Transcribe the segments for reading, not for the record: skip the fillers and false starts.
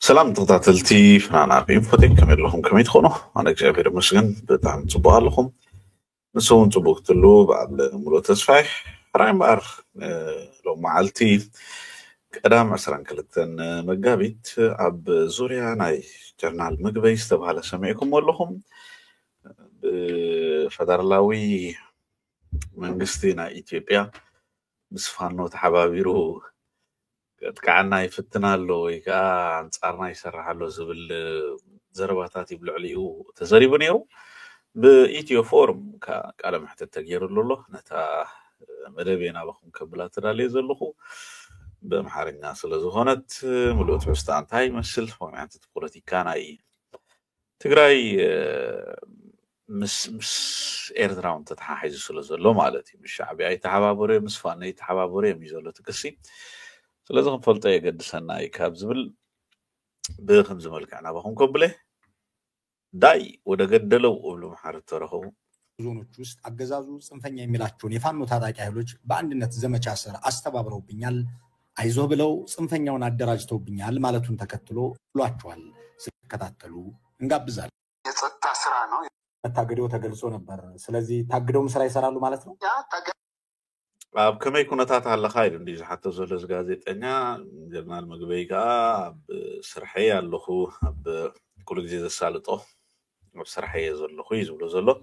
سلام تغطاتلتي فانا بينفوتين كمل لهم كميت خونو انا جابر مسجن بتاع صباح لهم نسون صبوك تلو بعد ملو تسفاي رايم بار لو معالتي قدام مثلا كلتن مقابيت اب زوريا ناي جرنال مقبي استبهالة سمعكم ولهم فدرلاوي منقستينا إثيوبيا مسفانو تحبابيرو كعنا يفتنا له يكا انصارنا يسرح له زبل زرباتات يبلعليو تزريب نيرو بإيتيو فورم كالا محتى تغيير له نتا مدبينا بخم كبلات رالي زلخو بمحارنا سلازغونت ملوت عستان تاي مسل ومعنت بوليتيكان اي تግራይ مس ايردراون تتحاحيز سلازلو مالتي مش شعبي اي تحبابوري مسفاني تحبابوري ميزولو تكسي سلازم فلطه يقدسنا يكاب زبل بخمس ملكعنا بخم كبله داي ودا ገደለው ብሎ ማሐረት ተረኸው ዞኖች ውስጥ አገዛዙ ጽንፈኛ የሚላቸውን የፋኖ ታጣቂ ኃይሎች በአንድነት ዘመቻ ስር አስተባብረውብኛል አይዞህ ብለው ጽንፈኛውን አደራጅተውብኛል ማለቱን ተከትሎ ብሏቸዋል ሲከታተሉ እንጋብዛለን የጸጥታ ስራ ነው ታግደው ተገልጾ ነበር ስለዚህ ታግደውም ስራ ይሰራሉ ማለት ነው ኣብ ከመይ ኩነታት አለ ኻይል እንዲህ حتى ዘለዝ ጋዜጠኛ ጀርናል መግበይካ ስርሐ ያለኹ ኣብ ኩሉ ግዜ ዘሳልጦ بصراحة يزلخو يزبلو زلو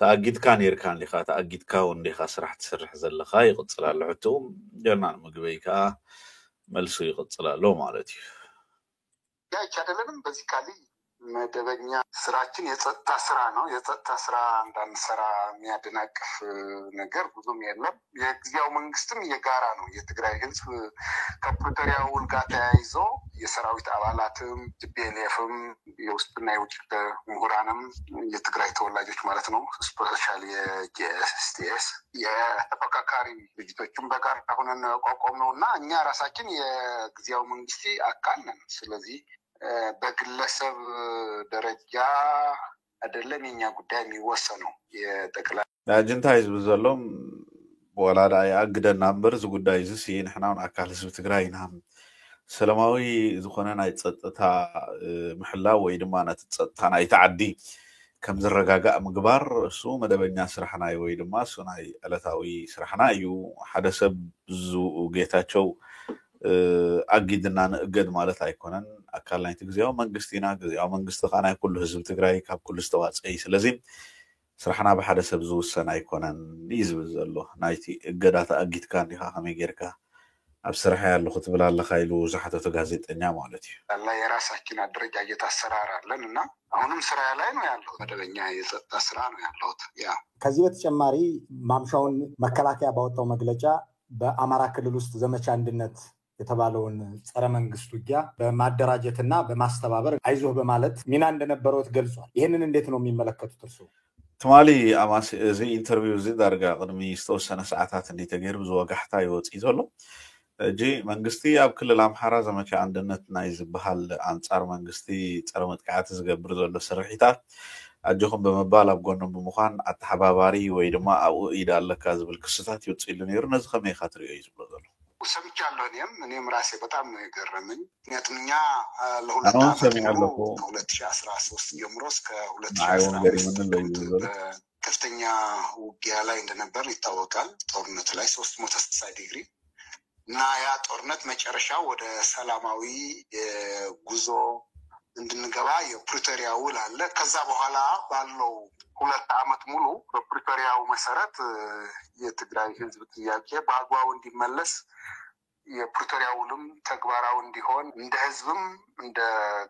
تأكيد كان يركان لخا تأكيد كاون لخا سرح تسرح زلخا يقصل على العتوم جرنا مقبيكا ملسو يقصل له مالتي يا يشادلንም በዚካሊ መደበኛ ስራችን የጸጥታ ስራ ነው የጸጥታ ስራ እንዳንሰራ የሚያደናቅፍ ነገር ብዙም የለም የግዚያው መንግስትም የጋራ ነው የትግራይ ህዝብ ከፕሪቶሪያው ውል ጋር ተያይዞ የሰራዊት አባላትም ቲፒኤልኤፍም የውስጥና የውጭ ምሁራንም የትግራይ ተወላጆች ማለት ነው ስፔሻሊ የጂኤስቲኤስ የተፈካካሪ ድርጅቶችም በጋራ ሆነን ቆቆምነውና እኛ ራሳችን የግዚያው መንግስት አካል ነን ስለዚህ በግለሰብ ደረጃ አይደለም የኛ ጉዳይ የሚወሰነው የጠቅላይ አጀንታ ህዝብ ዘሎም ወላዳ ያግደና ነበር ዝ ጉዳይ ዝስ ይንሕናውን አካል ህዝብ ትግራይና ሰላማዊ ዝኾነ ናይ ጸጥታ ምሕላው ወይ ድማ ናይ ጸጥታ ናይ ተዓዲ ከም ዝረጋጋእ ምግባር እሱ መደበኛ ስራሕና ወይ ድማ እሱ ናይ ዕለታዊ ስራሕና እዩ ሓደ ሰብ ዙ ጌታቸው አጊድና ንእገድ ማለት አይኮነን አካል ናይ ትግዚያው መንግስቲናግዚያው መንግስት ኻናይ ኩሉ ህዝብ ትግራይ ካብ ኩሉ ዝተዋጽይ ስለዚህ ስራሕና በሓደ ሰብ ዝውሰን አይኮነን ይዝብ ዘሎ ናይቲ እገዳታ አጊድካ እንዲኻ ከመይ ጌርካ ኣብ ስራሕ ያለኹ ትብል ኣለኻ ኢሉ ዝሓተተ ጋዜጠኛ ማለት እዩ አላ የራሳችን አደረጃጀት አሰራር አለንና አሁንም ስራ ላይ ነው ያለው መደበኛ የጸጥታ ስራ ነው ያለው ያ ከዚህ በተጨማሪ ማምሻውን መከላከያ ባወጣው መግለጫ በአማራ ክልል ውስጥ ዘመቻ አንድነት የተባለውን ጸረ መንግስት ውጊያ በማደራጀትና በማስተባበር አይዞህ በማለት ሚና እንደነበረው ተገልጿል ይሄንን እንዴት ነው የሚመለከቱት እርሱ ትማሊ አማስ እዚ ኢንተርቪው እዚ ዳርጋ ቅድሚ ዝተወሰነ ሰዓታት እንዲተገይር ብዙ ወጋሕታ ይወጽ ዘሎ እጂ መንግስቲ ኣብ ክልል አምሓራ ዘመቻ አንድነት ናይ ዝበሃል አንጻር መንግስቲ ጸረ መጥቃዕቲ ዝገብር ዘሎ ስርሒታት አጅኹም በመባል ኣብ ጎኖም ብምዃን አተሓባባሪ ወይ ድማ ኣብኡ ኢዳ ኣለካ ዝብል ክስታት ይወጽኢሉ ነይሩ ነዚ ከመይ ኢኻ ትሪኦ እዩ ዝብሎ ዘሎ ሰምቻለሁ እኔም ራሴ በጣም ነው የገረመኝ ምክንያቱም ለሁለት ዓመት 2013 ጀምሮ እስከ 2015 ከፍተኛ ውጊያ ላይ እንደነበር ይታወቃል ጦርነት ላይ 360 ዲግሪ እና ያ ጦርነት መጨረሻው ወደ ሰላማዊ ጉዞ እንድንገባ የፕሪቶሪያ ውል አለ ከዛ በኋላ ባለው 2 ዓመት ሙሉ በፕሪቶሪያው መሰረት የትግራይ ህዝብ ጥያቄ በአግባቡ እንዲመለስ የፕሪቶሪያ ውልም ተግባራዊ እንዲሆን እንደ ህዝብም እንደ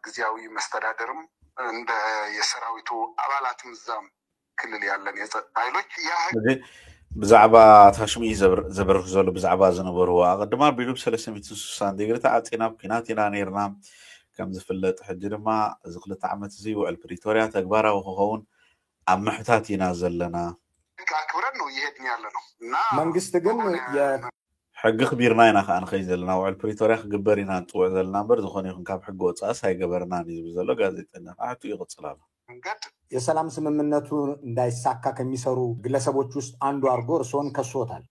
ግዚያዊ መስተዳደርም እንደ የሰራዊቱ አባላትም ዛም ክልል ያለን የጸጥታ ኃይሎች ያ ብዛዕባ ታሽሚ ዘበርክ ዘሎ ብዛዕባ ዝነበሩ ኣቀድማ ቢሉ 360 ዲግሪ ተዓፂና ኩናት ኢና ነርና ከም ዝፍለጥ ሕጂ ድማ እዚ 2 ዓመት እዚ ውዕል ፕሪቶሪያ ተግባራዊ ክኸውን ኣብ ምሕታት ኢና ዘለና አክብረን ነው ይሄድን ያለ ነው እና መንግስት ግን ሕጊ ክቢርና ኢና ከኣን ኸይ ዘለና ውዕል ፕሪቶሪያ ክግበር ኢና ንጥውዕ ዘለና እምበር ዝኾነ ይኹን ካብ ሕጊ ወፃእስ ኣይገበርናን እዩ ዘሎ ጋዜጠኛ ኣቱ ይቕፅል ኣሎ የሰላም ስምምነቱ እንዳይሳካ ከሚሰሩ ግለሰቦች ውስጥ አንዱ አርጎ እርሶን ከሶታል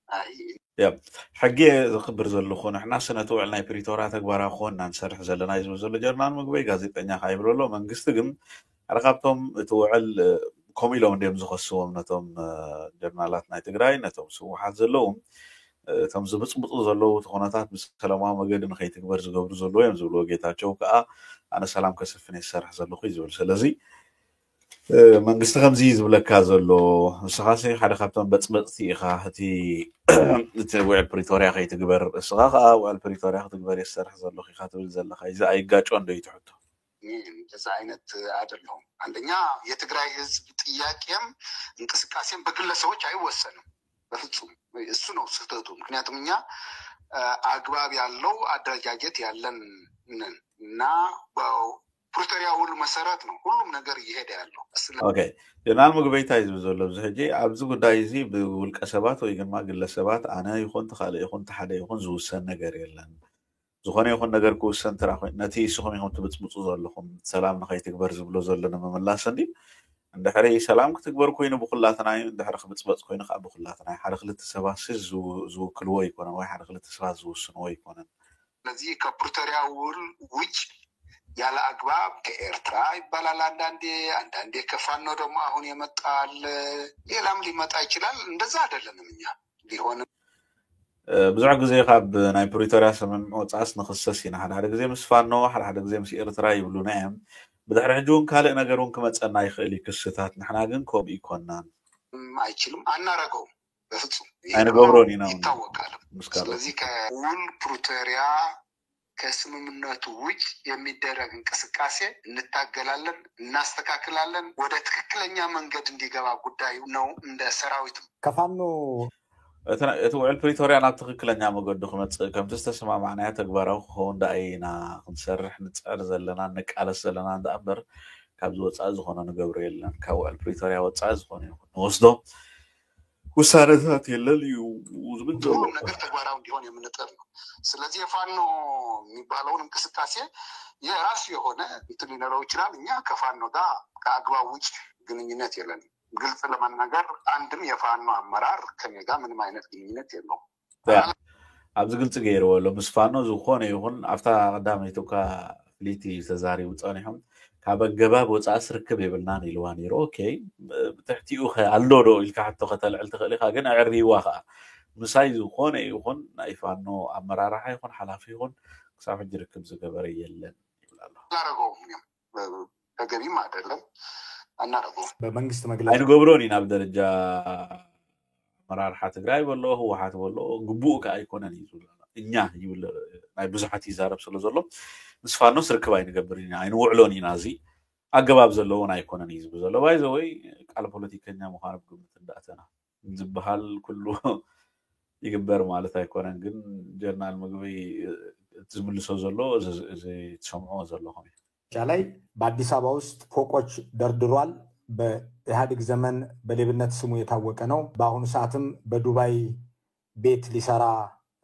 يا حقي خبر زلو خون احنا سنة وعلنا بريتورا تكبارا خون ننسرح زلنا يزو زلو جرنان مقبي غازيطنيا خايبلو لو منغست ግን رقابتهم توعل كوميلو እንደም ዝኸስዎም ነቶም ጀርናላት ናይ ትግራይ ነቶም ስውሓት ዘለዎም ተም ዝብፅብጡ ዘለው ተኾነታት ብሰላማዊ መገዲ ንኸይትግበር ዝገብሩ ዘለው እዮም ዝብልዎ ጌታቸው ከዓ ኣነ ሰላም ከስፍን ይሰርሕ ዘለኹ ይዝብል ስለዚ መንግስቲ ከምዚ ዝብለካ ዘሎ ንስኻሲ ሓደ ካብቶም በፅበፅቲ ኢኻ እቲ ውዕል ፕሪቶሪያ ከይትግበር እስኻ ከዓ ውዕል ፕሪቶሪያ ክትግበር ይሰርሕ ዘለኹ ኢኻ ትብል ዘለኻ እዚ ኣይጋጮን ዶ ይትሕቶ እንደዛ አይነት አይደለም አንደኛ የትግራይ ህዝብ ጥያቄም እንቅስቃሴም በግለሰቦች አይወሰንም በፍጹም እሱ ነው ስህተቱ ምክንያቱም እኛ አግባብ ያለው አደረጃጀት ያለን እና ፕሪቶሪያ ውል መሰረት ነው ሁሉም ነገር ይሄድ ያለው ኦኬ ጀነራል ምግበይታ ይዝብዘሎ ዝሕጂ ኣብዚ ጉዳይ እዚ ብውልቀ ሰባት ወይ ድማ ግለሰባት ኣነ ይኹን ተኻለ ይኹን ተሓደ ይኹን ዝውሰን ነገር የለን ዝኾነ ይኹን ነገር ክውሰን ትራ ኮይኑ ነቲ ስኹም ይኹን ትብፅብፁ ዘለኹም ሰላም ንኸይትግበር ዝብሎ ዘለና መመላስ እንዲ እንድሕሪ ሰላም ክትግበር ኮይኑ ብኩላትና እንድሕሪ ክብፅበፅ ኮይኑ ከዓ ብኩላትና ሓደ ክልተ ሰባት ዝውክልዎ ይኮነን ወይ ሓደ ክልተ ሰባት ዝውስንዎ ይኮነን ስለዚ ከፕሪቶሪያ ውል ውጭ ያለ አግባብ ከኤርትራ ይባላል አንዳንዴ ከፋኖ ደግሞ አሁን የመጣል ሌላም ሊመጣ ይችላል እንደዛ አይደለም እኛ ሊሆን ብዙሕ ግዜ ካብ ናይ ፕሪቶሪያ ስምምዕ ወፃእስ ንኽሰስ ኢና ሓደ ግዜ ምስ ፋኖ ሓደ ግዜ ምስ ኤርትራ ይብሉና እዮም ብድሕሪ ሕጂ እውን ካልእ ነገር እውን ክመፀና ይኽእል ክስታት ንሕና ግን ከምኡ ይኮናን አይችልም አናረገውም በፍጹም ኣይንገብሮን ኢና ይታወቃል ስለዚህ ከውል ፕሪቶሪያ ከስምምነቱ ውጭ የሚደረግ እንቅስቃሴ እንታገላለን እናስተካክላለን ወደ ትክክለኛ መንገድ እንዲገባ ጉዳዩ ነው እንደ ሰራዊት ከፋኖ ውዕል ፕሪቶሪያ ናብ ትክክለኛ መገዲ ክመፅእ ከምቲ ዝተሰማምዕናዮ ተግባራዊ ክኸውን ዳኣይና ክንሰርሕ ንፅዕር ዘለና ንቃለስ ዘለና እንዳእምበር ካብዚ ወፃኢ ዝኾነ ንገብሮ የለን ካብ ውዕል ፕሪቶሪያ ወፃኢ ዝኾነ ይኹን ንወስዶ ውሳነታት የለን እዩ ዝብል ዘሎ ነገር ተግባራዊ እንዲሆን የምንጥር ነው ስለዚህ የፋኖ የሚባለውን እንቅስቃሴ የራሱ የሆነ እንትን ሊኖረው ይችላል እኛ ከፋኖ ጋር ከአግባብ ውጭ ግንኙነት የለንም ግልጽ ለማናገር አንድም የፋኖ አመራር ከኔ ጋር ምንም አይነት ግንኙነት የለውም ኣብዚ ግልጽ ገይርዎ ኣሎ ምስ ፋኖ ዝኾነ ይኹን ኣፍታ ቀዳመይቱካ ፍሊቲ ተዛሪቡ ፀኒሖም ካብ ኣገባብ ወፃኢ ስርክብ የብልናን ኢልዋ ነይሩ ኦኬ ብትሕቲኡ ኣሎ ዶ ኢልካ ሕቶ ከተልዕል ትኽእል ኢኻ ግን ኣዕርቢዋ ከዓ ምሳይ ዝኾነ ይኹን ናይ ፋኖ ኣመራርሓ ይኹን ሓላፊ ይኹን ክሳብ ሕጂ ርክብ ዝገበረ የለን ይብል ኣሎ አናረገውም ተገቢም አይደለም አናረገውም በመንግስት መግለጫ ኣይንገብሮን ኢና ብደረጃ ኣመራርሓ ትግራይ በሎ ህወሓት በሎ ግቡእ ከዓ ኣይኮነን እዩ ዝብሎ እኛ ይብል ናይ ብዙሓት ይዛረብ ስለ ዘሎ ምስ ፋኖ ስርክብ ኣይንገብር ኢና ኣይንውዕሎን ኢና እዚ ኣገባብ ዘለዎን ኣይኮነን እዩ ዝብል ዘሎ ባይዘ ወይ ቃል ፖለቲከኛ ምዃኑ ብግምት እንዳእተና ዝበሃል ኩሉ ይግበር ማለት ኣይኮነን ግን ጀነራል ምግበይ ዝምልሶ ዘሎ እዚ ትሰምዖ ዘለኹም ላይ በአዲስ አበባ ውስጥ ፎቆች ደርድሯል በኢህአዴግ ዘመን በሌብነት ስሙ የታወቀ ነው በአሁኑ ሰዓትም በዱባይ ቤት ሊሰራ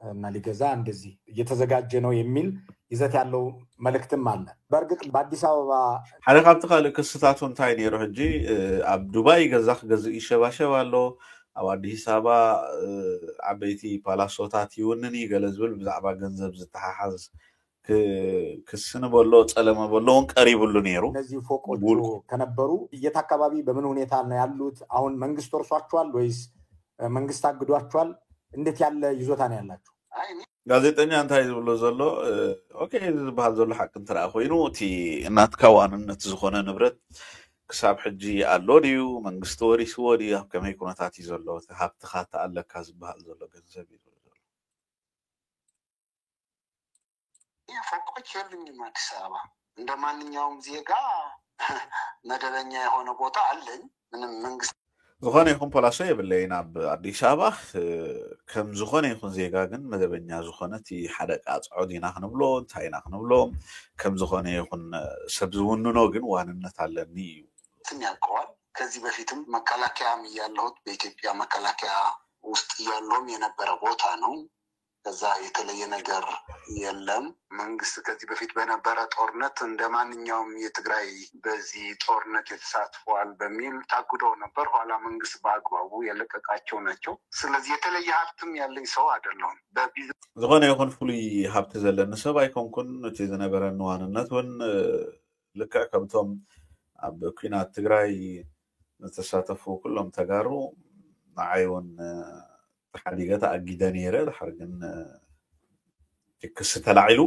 እና ሊገዛ እንደዚህ እየተዘጋጀ ነው የሚል ይዘት ያለው መልእክትም አለ በርግጥ በአዲስ አበባ ሓደ ካብቲ ካልእ ክስታቱ እንታይ ነይሩ ሕጂ ኣብ ዱባይ ገዛኽ ገዝእ ይሸባሸብ ኣሎ ኣብ አዲስ አበባ ዓበይቲ ፓላሶታት ይውንን ገለ ዝብል ብዛዕባ ገንዘብ ዝተሓሓዝ ክስን በሎ ጸለመ በሎን ቀሪብሉ ነይሩ እነዚህ ፎቆቹ ከነበሩ የት አካባቢ በምን ሁኔታ ነው ያሉት አሁን መንግስት ወርሷቸዋል ወይስ መንግስት አግዷቸዋል እንዴት ያለ ይዞታ ነው ያላችሁ ጋዜጠኛ እንታይ ዝብሎ ዘሎ ኦኬ ዝበሃል ዘሎ ሓቂ እንትረኣ ኮይኑ እቲ እናትካ ዋንነት ዝኾነ ንብረት ክሳብ ሕጂ ኣሎ ድዩ መንግስቲ ወሪስዎ ድዩ ኣብ ከመይ ኩነታት እዩ ዘሎ ሃብትኻ ተኣለካ ዝበሃል ዘሎ ገንዘብ እዩ ፎቆች የሉኝም አዲስ አበባ እንደ ማንኛውም ዜጋ መደበኛ የሆነ ቦታ አለኝ ምንም መንግስት ዝኾነ ይኹን ፖላሶ የብለይን ኣብ አዲስ አበባ ከም ዝኾነ ይኹን ዜጋ ግን መደበኛ ዝኾነ እቲ ሓደ ቃፅዖ ዲና ክንብሎ እንታይ ኢና ክንብሎ ከም ዝኾነ ይኹን ሰብ ዝውንኖ ግን ዋንነት ኣለኒ እዩ ያውቀዋል ከዚህ በፊትም መከላከያም እያለሁት በኢትዮጵያ መከላከያ ውስጥ እያለሁም የነበረ ቦታ ነው ከዛ የተለየ ነገር የለም። መንግስት ከዚህ በፊት በነበረ ጦርነት እንደማንኛውም የትግራይ በዚህ ጦርነት የተሳትፏል በሚል ታጉደው ነበር። ኋላ መንግስት በአግባቡ የለቀቃቸው ናቸው። ስለዚህ የተለየ ሀብትም ያለኝ ሰው አይደለሁም። ዝኾነ ይኹን ፍሉይ ሀብቲ ዘለኒ ሰብ ኣይኮንኩን። እቲ ዝነበረ ንዋንነት እውን ልክዕ ከምቶም ኣብ ኩናት ትግራይ ዝተሳተፉ ኩሎም ተጋሩ ንዓይ እውን ተሓዲገ ተኣጊደ ነይረ። ድሓር ግን ክስ ተላዒሉ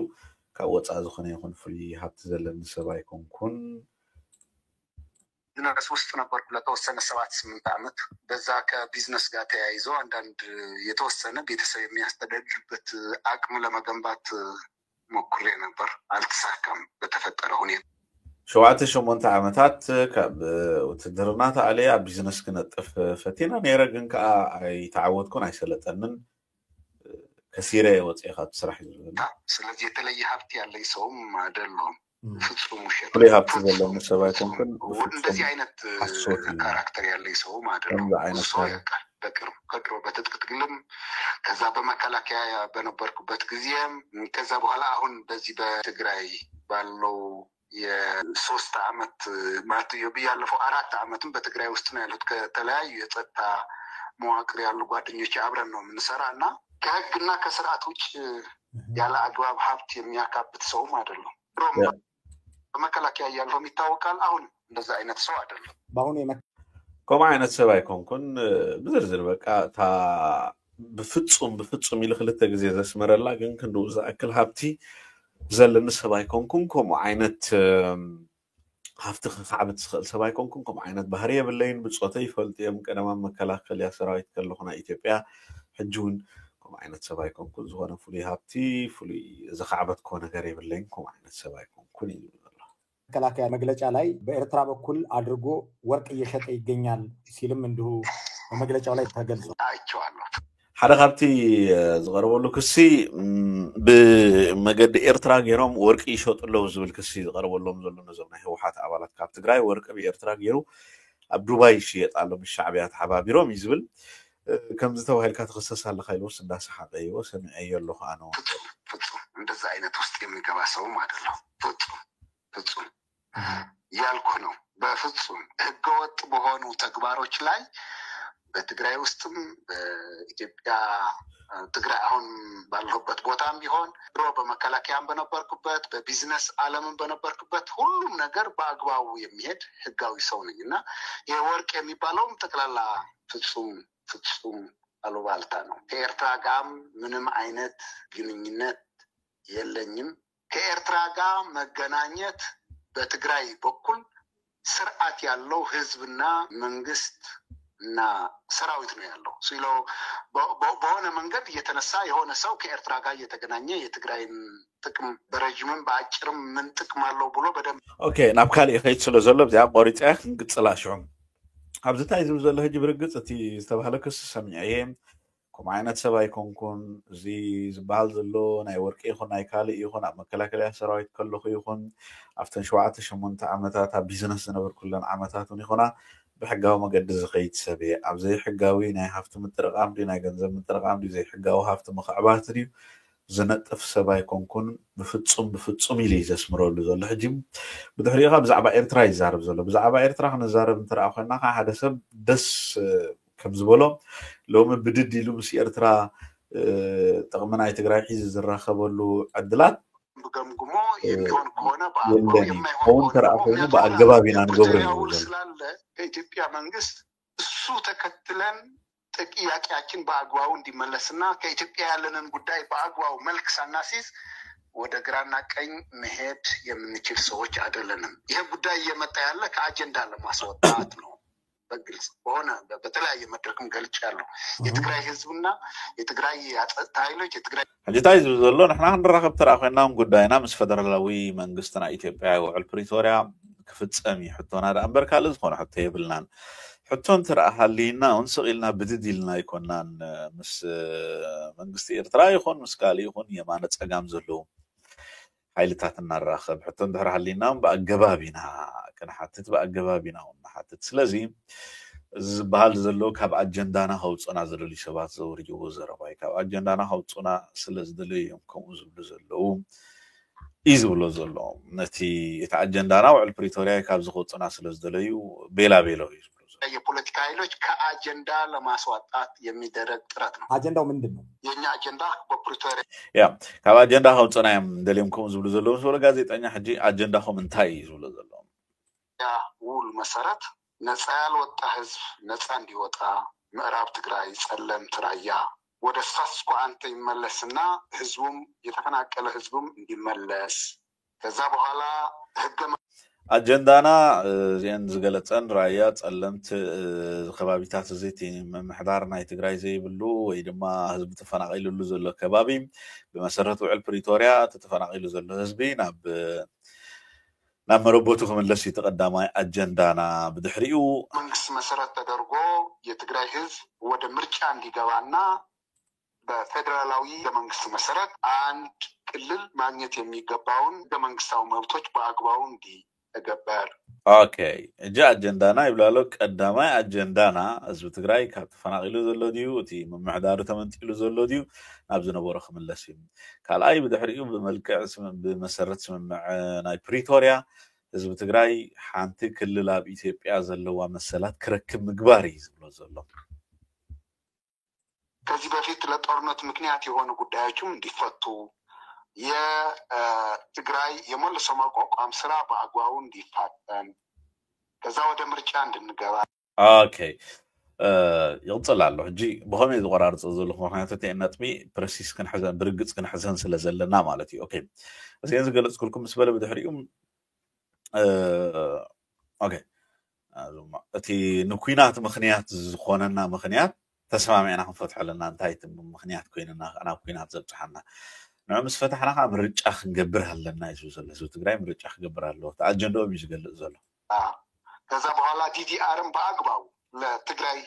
ካብ ወፃኢ ዝኾነ ይኹን ፍሉይ ሃብቲ ዘለኒ ሰብ ኣይኮንኩን። ቢዝነስ ውስጥ ነበርኩ ለተወሰነ 7-8 ዓመት። በዛ ከቢዝነስ ጋር ተያይዞ አንዳንድ የተወሰነ ቤተሰብ የሚያስተዳድርበት አቅም ለመገንባት ሞክሬ ነበር። አልተሳካም በተፈጠረ ሁኔታ። 7-8 ዓመታት ካብ ውትድርና ተኣልየ ኣብ ቢዝነስ ክነጥፍ ፈቲና ነይረ። ግን ከዓ ኣይተዓወትኩን ኣይሰለጠንን ከሲረ ወፅየ ካብ ስራሕ እዩ ዝብል። ስለዚህ የተለየ ሀብት ያለኝ ሰውም አይደለሁም። ፍጹም ውሸት ፍሉይ ሃብቲ ዘለኒ ሰብ ኣይኮንኩን። እንደዚህ አይነት ካራክተር ያለኝ ሰውም አይደለሁም። ሰው ያውቃል በቅርብ ከድሮ በትጥቅ ትግልም ከዛ በመከላከያ በነበርኩበት ጊዜም ከዛ በኋላ አሁን በዚህ በትግራይ ባለው የ3 ዓመት ማለት ያለፈው 4 ዓመትም በትግራይ ውስጥ ነው ያሉት። ከተለያዩ የጸጥታ መዋቅር ያሉ ጓደኞች አብረን ነው የምንሰራ እና ከህግና ከስርዓት ውጭ ያለ አግባብ ሀብት የሚያካብት ሰውም አይደለም። በመከላከያ ያለው ይታወቃል። አሁን እንደዛ አይነት ሰው አይደለም። በአሁኑ ከምኡ ዓይነት ሰብ ኣይኮንኩን። ብዝርዝር በቃ እታ ብፍጹም ኢሉ 2 ግዜ ዘስመረላ ግን ክንድኡ ዝኣክል ሃብቲ ዘለኒ ሰብ ኣይኮንኩን። ከምኡ ዓይነት ሃፍቲ ክዓብት ዝኽእል ሰብ ኣይኮንኩን። ከምኡ ዓይነት ባህሪ የብለይን። ብፆተይ ይፈልጡ እዮም። ቀደማ መከላከልያ ሰራዊት ከለኹ ናይ ኢትዮጵያ ሕጂ እውን ከምኡ ዓይነት ሰብ ኣይኮንኩን። ዝኾነ ፍሉይ ሃብቲ ፍሉይ ዝኸዓበትኮ ነገር የብለይን። ከምኡ ዓይነት ሰብ ኣይኮንኩን እዩ ዘሎ። መከላከያ መግለጫ ላይ በኤርትራ በኩል አድርጎ ወርቅ እየሸጠ ይገኛል ሲልም እንዲሁ በመግለጫው ላይ ተገልጿል። አይቼዋለሁ። ሓደ ካብቲ ዝቀረበሉ ክሲ ብመገዲ ኤርትራ ገይሮም ወርቂ ይሸጡ ኣለዉ ዝብል ክሲ ዝቀረበሎም ዘሎ ነዞም ናይ ህወሓት ኣባላት ካብ ትግራይ ወርቂ ብኤርትራ ገይሩ ኣብ ዱባይ ይሽየጥ ኣሎ ምስ ሻዕብያ ተሓባቢሮም እዩ ዝብል ከምዚ ተባሂልካ ትኽሰስ ኣለካ ኢልዎስ እንዳሰሓቀ እይዎ ሰሚዐዮ ኣለኹ ኣነ። ፍጹም እንደዛ አይነት ውስጥ የሚገባ ሰውም አይደለም። ፍጹም ያልኩ ነው። በፍጹም ህገወጥ በሆኑ ተግባሮች ላይ በትግራይ ውስጥም በኢትዮጵያ ትግራይ አሁን ባለሁበት ቦታም ቢሆን ድሮ በመከላከያም በነበርኩበት በቢዝነስ ዓለምም በነበርኩበት ሁሉም ነገር በአግባቡ የሚሄድ ህጋዊ ሰው ነኝ እና የወርቅ የሚባለውም ጠቅላላ ፍጹም አሉባልታ ነው። ከኤርትራ ጋር ምንም አይነት ግንኙነት የለኝም። ከኤርትራ ጋር መገናኘት በትግራይ በኩል ስርዓት ያለው ህዝብና መንግስት እና ሰራዊት ነው ያለው። ሲሎ በሆነ መንገድ እየተነሳ የሆነ ሰው ከኤርትራ ጋር እየተገናኘ የትግራይን ጥቅም በረጅምም በአጭርም ምን ጥቅም አለው ብሎ በደንብ ኦኬ ናብ ካልእ ከይድ ስለ ዘሎ ብዚኣ ቆሪፀ ክንቅፅል ኣሽዑም ኣብዚ እንታይ ዝብል ዘሎ ሕጂ ብርግፅ እቲ ዝተባሃለ ክስ ሰሚዐ እየ። ከምኡ ዓይነት ሰብ ኣይኮንኩን። እዚ ዝበሃል ዘሎ ናይ ወርቂ ይኹን ናይ ካልእ ይኹን ኣብ መከላከልያ ሰራዊት ከለኹ ይኹን ኣብተን 7-8 ዓመታት ኣብ ቢዝነስ ዝነበርኩለን ዓመታት እውን ይኹና ብሕጋዊ መገዲ ዝኸይድ ሰብ እየ። ኣብ ዘይሕጋዊ ናይ ሃፍቲ ምጥርቃም ድዩ ናይ ገንዘብ ምጥርቃም ድዩ ዘይሕጋዊ ሃፍቲ ምኽዕባት ድዩ ዝነጥፍ ሰብ ኣይኮንኩን። ብፍጹም ኢሉ እዩ ዘስምረሉ ዘሎ። ሕጂ ብድሕሪኡ ብዛዕባ ኤርትራ ይዛረብ ዘሎ። ብዛዕባ ኤርትራ ክንዛረብ እንትርኣ ኮይና ከዓ ሓደ ሰብ ደስ ከም ዝበሎ ሎሚ ብድድ ኢሉ ምስ ኤርትራ ጥቕሚ ናይ ትግራይ ሒዙ ዝራኸበሉ ዕድላት ገምግሞ የሚሆን ከሆነ የማይሆን ተረአ ኮይኑ በአገባቢ ኢና ንገብሮ ስላለ ከኢትዮጵያ መንግስት እሱ ተከትለን ጥያቄያችን በአግባቡ እንዲመለስና ከኢትዮጵያ ያለንን ጉዳይ በአግባቡ መልክ ሳናሲዝ ወደ ግራና ቀኝ መሄድ የምንችል ሰዎች አይደለንም። ይሄ ጉዳይ እየመጣ ያለ ከአጀንዳ ለማስወጣት ነው። በግልጽ በሆነ በተለያየ መድረክም ገልጫለሁ። የትግራይ ህዝብና የትግራይ የጸጥታ ኃይሎች የትግራይ ሕጂታይ ዝብል ዘሎ ንሕና ክንራኸብ ተረአ ኮይና ጉዳይና ምስ ፌደራላዊ መንግስትና ኢትዮጵያ ውዕል ፕሪቶሪያ ክፍፀም እዩ ሕቶና ዳ እምበር ካልእ ዝኾነ ሕቶ የብልናን። ሕቶ እንትረአ ሃሊና እውን ስቂልና ብድድ ኢልና ኣይኮናን። ምስ መንግስቲ ኤርትራ ይኹን ምስ ካልእ ይኹን የማነ ፀጋም ዘለዉ ሓይልታት እናራኸብ ሕቶ እንድሕር ሃሊና በአገባቢና ክንሓትት በአገባቢና እውን ንሓትት። ስለዚ ዝበሃል ዘሎ ካብ ኣጀንዳና ኸውፅና ዝደልዩ ሰባት ዘውርይዎ ዘረባ እዩ ካብ ኣጀንዳና ኸውፅና ስለ ዝደልዩ እዮም ከምኡ ዝብሉ ዘለዉ እዩ ዝብሎ ዘሎ ነቲ እቲ ኣጀንዳና ውዕል ፕሪቶሪያ ካብ ዝኸውፅና ስለ ዝደልዩ ቤላ ቤሎ እዩ ዝብሎ የፖለቲካ ኃይሎች ከአጀንዳ ለማስወጣት የሚደረግ ጥረት ነው። አጀንዳው ምንድን ነው? የኛ አጀንዳ በፕሪቶሪያ ያ ካብ ኣጀንዳ ኸውፅና እዮም ደልዮም ከምኡ ዝብሉ ዘለዉ ስለ ጋዜጠኛ ሕጂ ኣጀንዳኹም እንታይ እዩ ዝብሎ ዘሎ ያ ውል መሰረት ነፃ ያልወጣ ህዝብ ነፃ እንዲወጣ ምዕራብ ትግራይ ጸለምት ራያ ወደ ስታትስ ኮ አንተ ይመለስና ህዝቡም የተፈናቀለ ህዝቡም እንዲመለስ ከዛ በኋላ ህገ ኣጀንዳና እዚአን ዝገለፀን ራያ ጸለምት ከባቢታት እዚቲ ምምሕዳር ናይ ትግራይ ዘይብሉ ወይ ድማ ህዝቢ ተፈናቂሉሉ ዘሎ ከባቢ ብመሰረት ውዕል ፕሪቶሪያ ተፈናቂሉ ዘሎ ህዝቢ ናብ መረቦቱ ክምለስ ተቀዳማይ አጀንዳና ብድሕሪኡ መንግስት መሰረት ተደርጎ የትግራይ ህዝብ ወደ ምርጫ እንዲገባና በፌደራላዊ መንግስት መሰረት አንድ ክልል ማግኘት የሚገባውን በመንግስታዊ መብቶች በአግባቡ እንዲተገበር ኦኬ እጂ አጀንዳና ይብላሎ ቀዳማይ አጀንዳና ህዝብ ትግራይ ካብ ተፈናቂሉ ዘሎ ዲዩ እቲ ምምሕዳሩ ተመንጢሉ ዘሎ ዲዩ ናብ ዝነበሮ ክምለስ እዩ ካልኣይ ብድሕሪኡ ብመልክዕ ብመሰረት ስምምዕ ናይ ፕሪቶሪያ ህዝብ ትግራይ ሓንቲ ክልል ኣብ ኢትዮጵያ ዘለዋ መሰላት ክረክብ ምግባር እዩ ዝብሎ ዘሎ ከዚህ በፊት ለጦርነት ምክንያት የሆኑ ጉዳዮችም እንዲፈቱ የትግራይ የመልሶ ማቋቋም ስራ በአግባቡ እንዲፋጠን ከዛ ወደ ምርጫ እንድንገባ ኦኬ ይቅፅላለሁ ሕጂ ብኸመይ ዝቆራርፅ ዘሎ ምክንያቱ ነጥቢ ፕረሲስ ክንሕዘን ብርግፅ ክንሕዘን ስለ ዘለና ማለት እዩ ኦኬ እዚአን ዝገለፅኩልኩም ምስ በለ ብድሕሪኡ ኦኬ እቲ ንኩናት ምክንያት ዝኾነና ምክንያት ተስማሚዕና ክንፈትሐለና እንታይ ምክንያት ኮይንና ናብ ኩናት ዘብፅሐና ንዑ ምስ ፈታሕና ከዓ ምርጫ ክንገብር ኣለና እዩ ዘሎ ህዝቢ ትግራይ ምርጫ ክገብር ኣለዎ እቲ ኣጀንዳኦም እዩ ዝገልፅ ዘሎ ከዛ በኋላ ዲዲአርም በአግባቡ ለትግራይ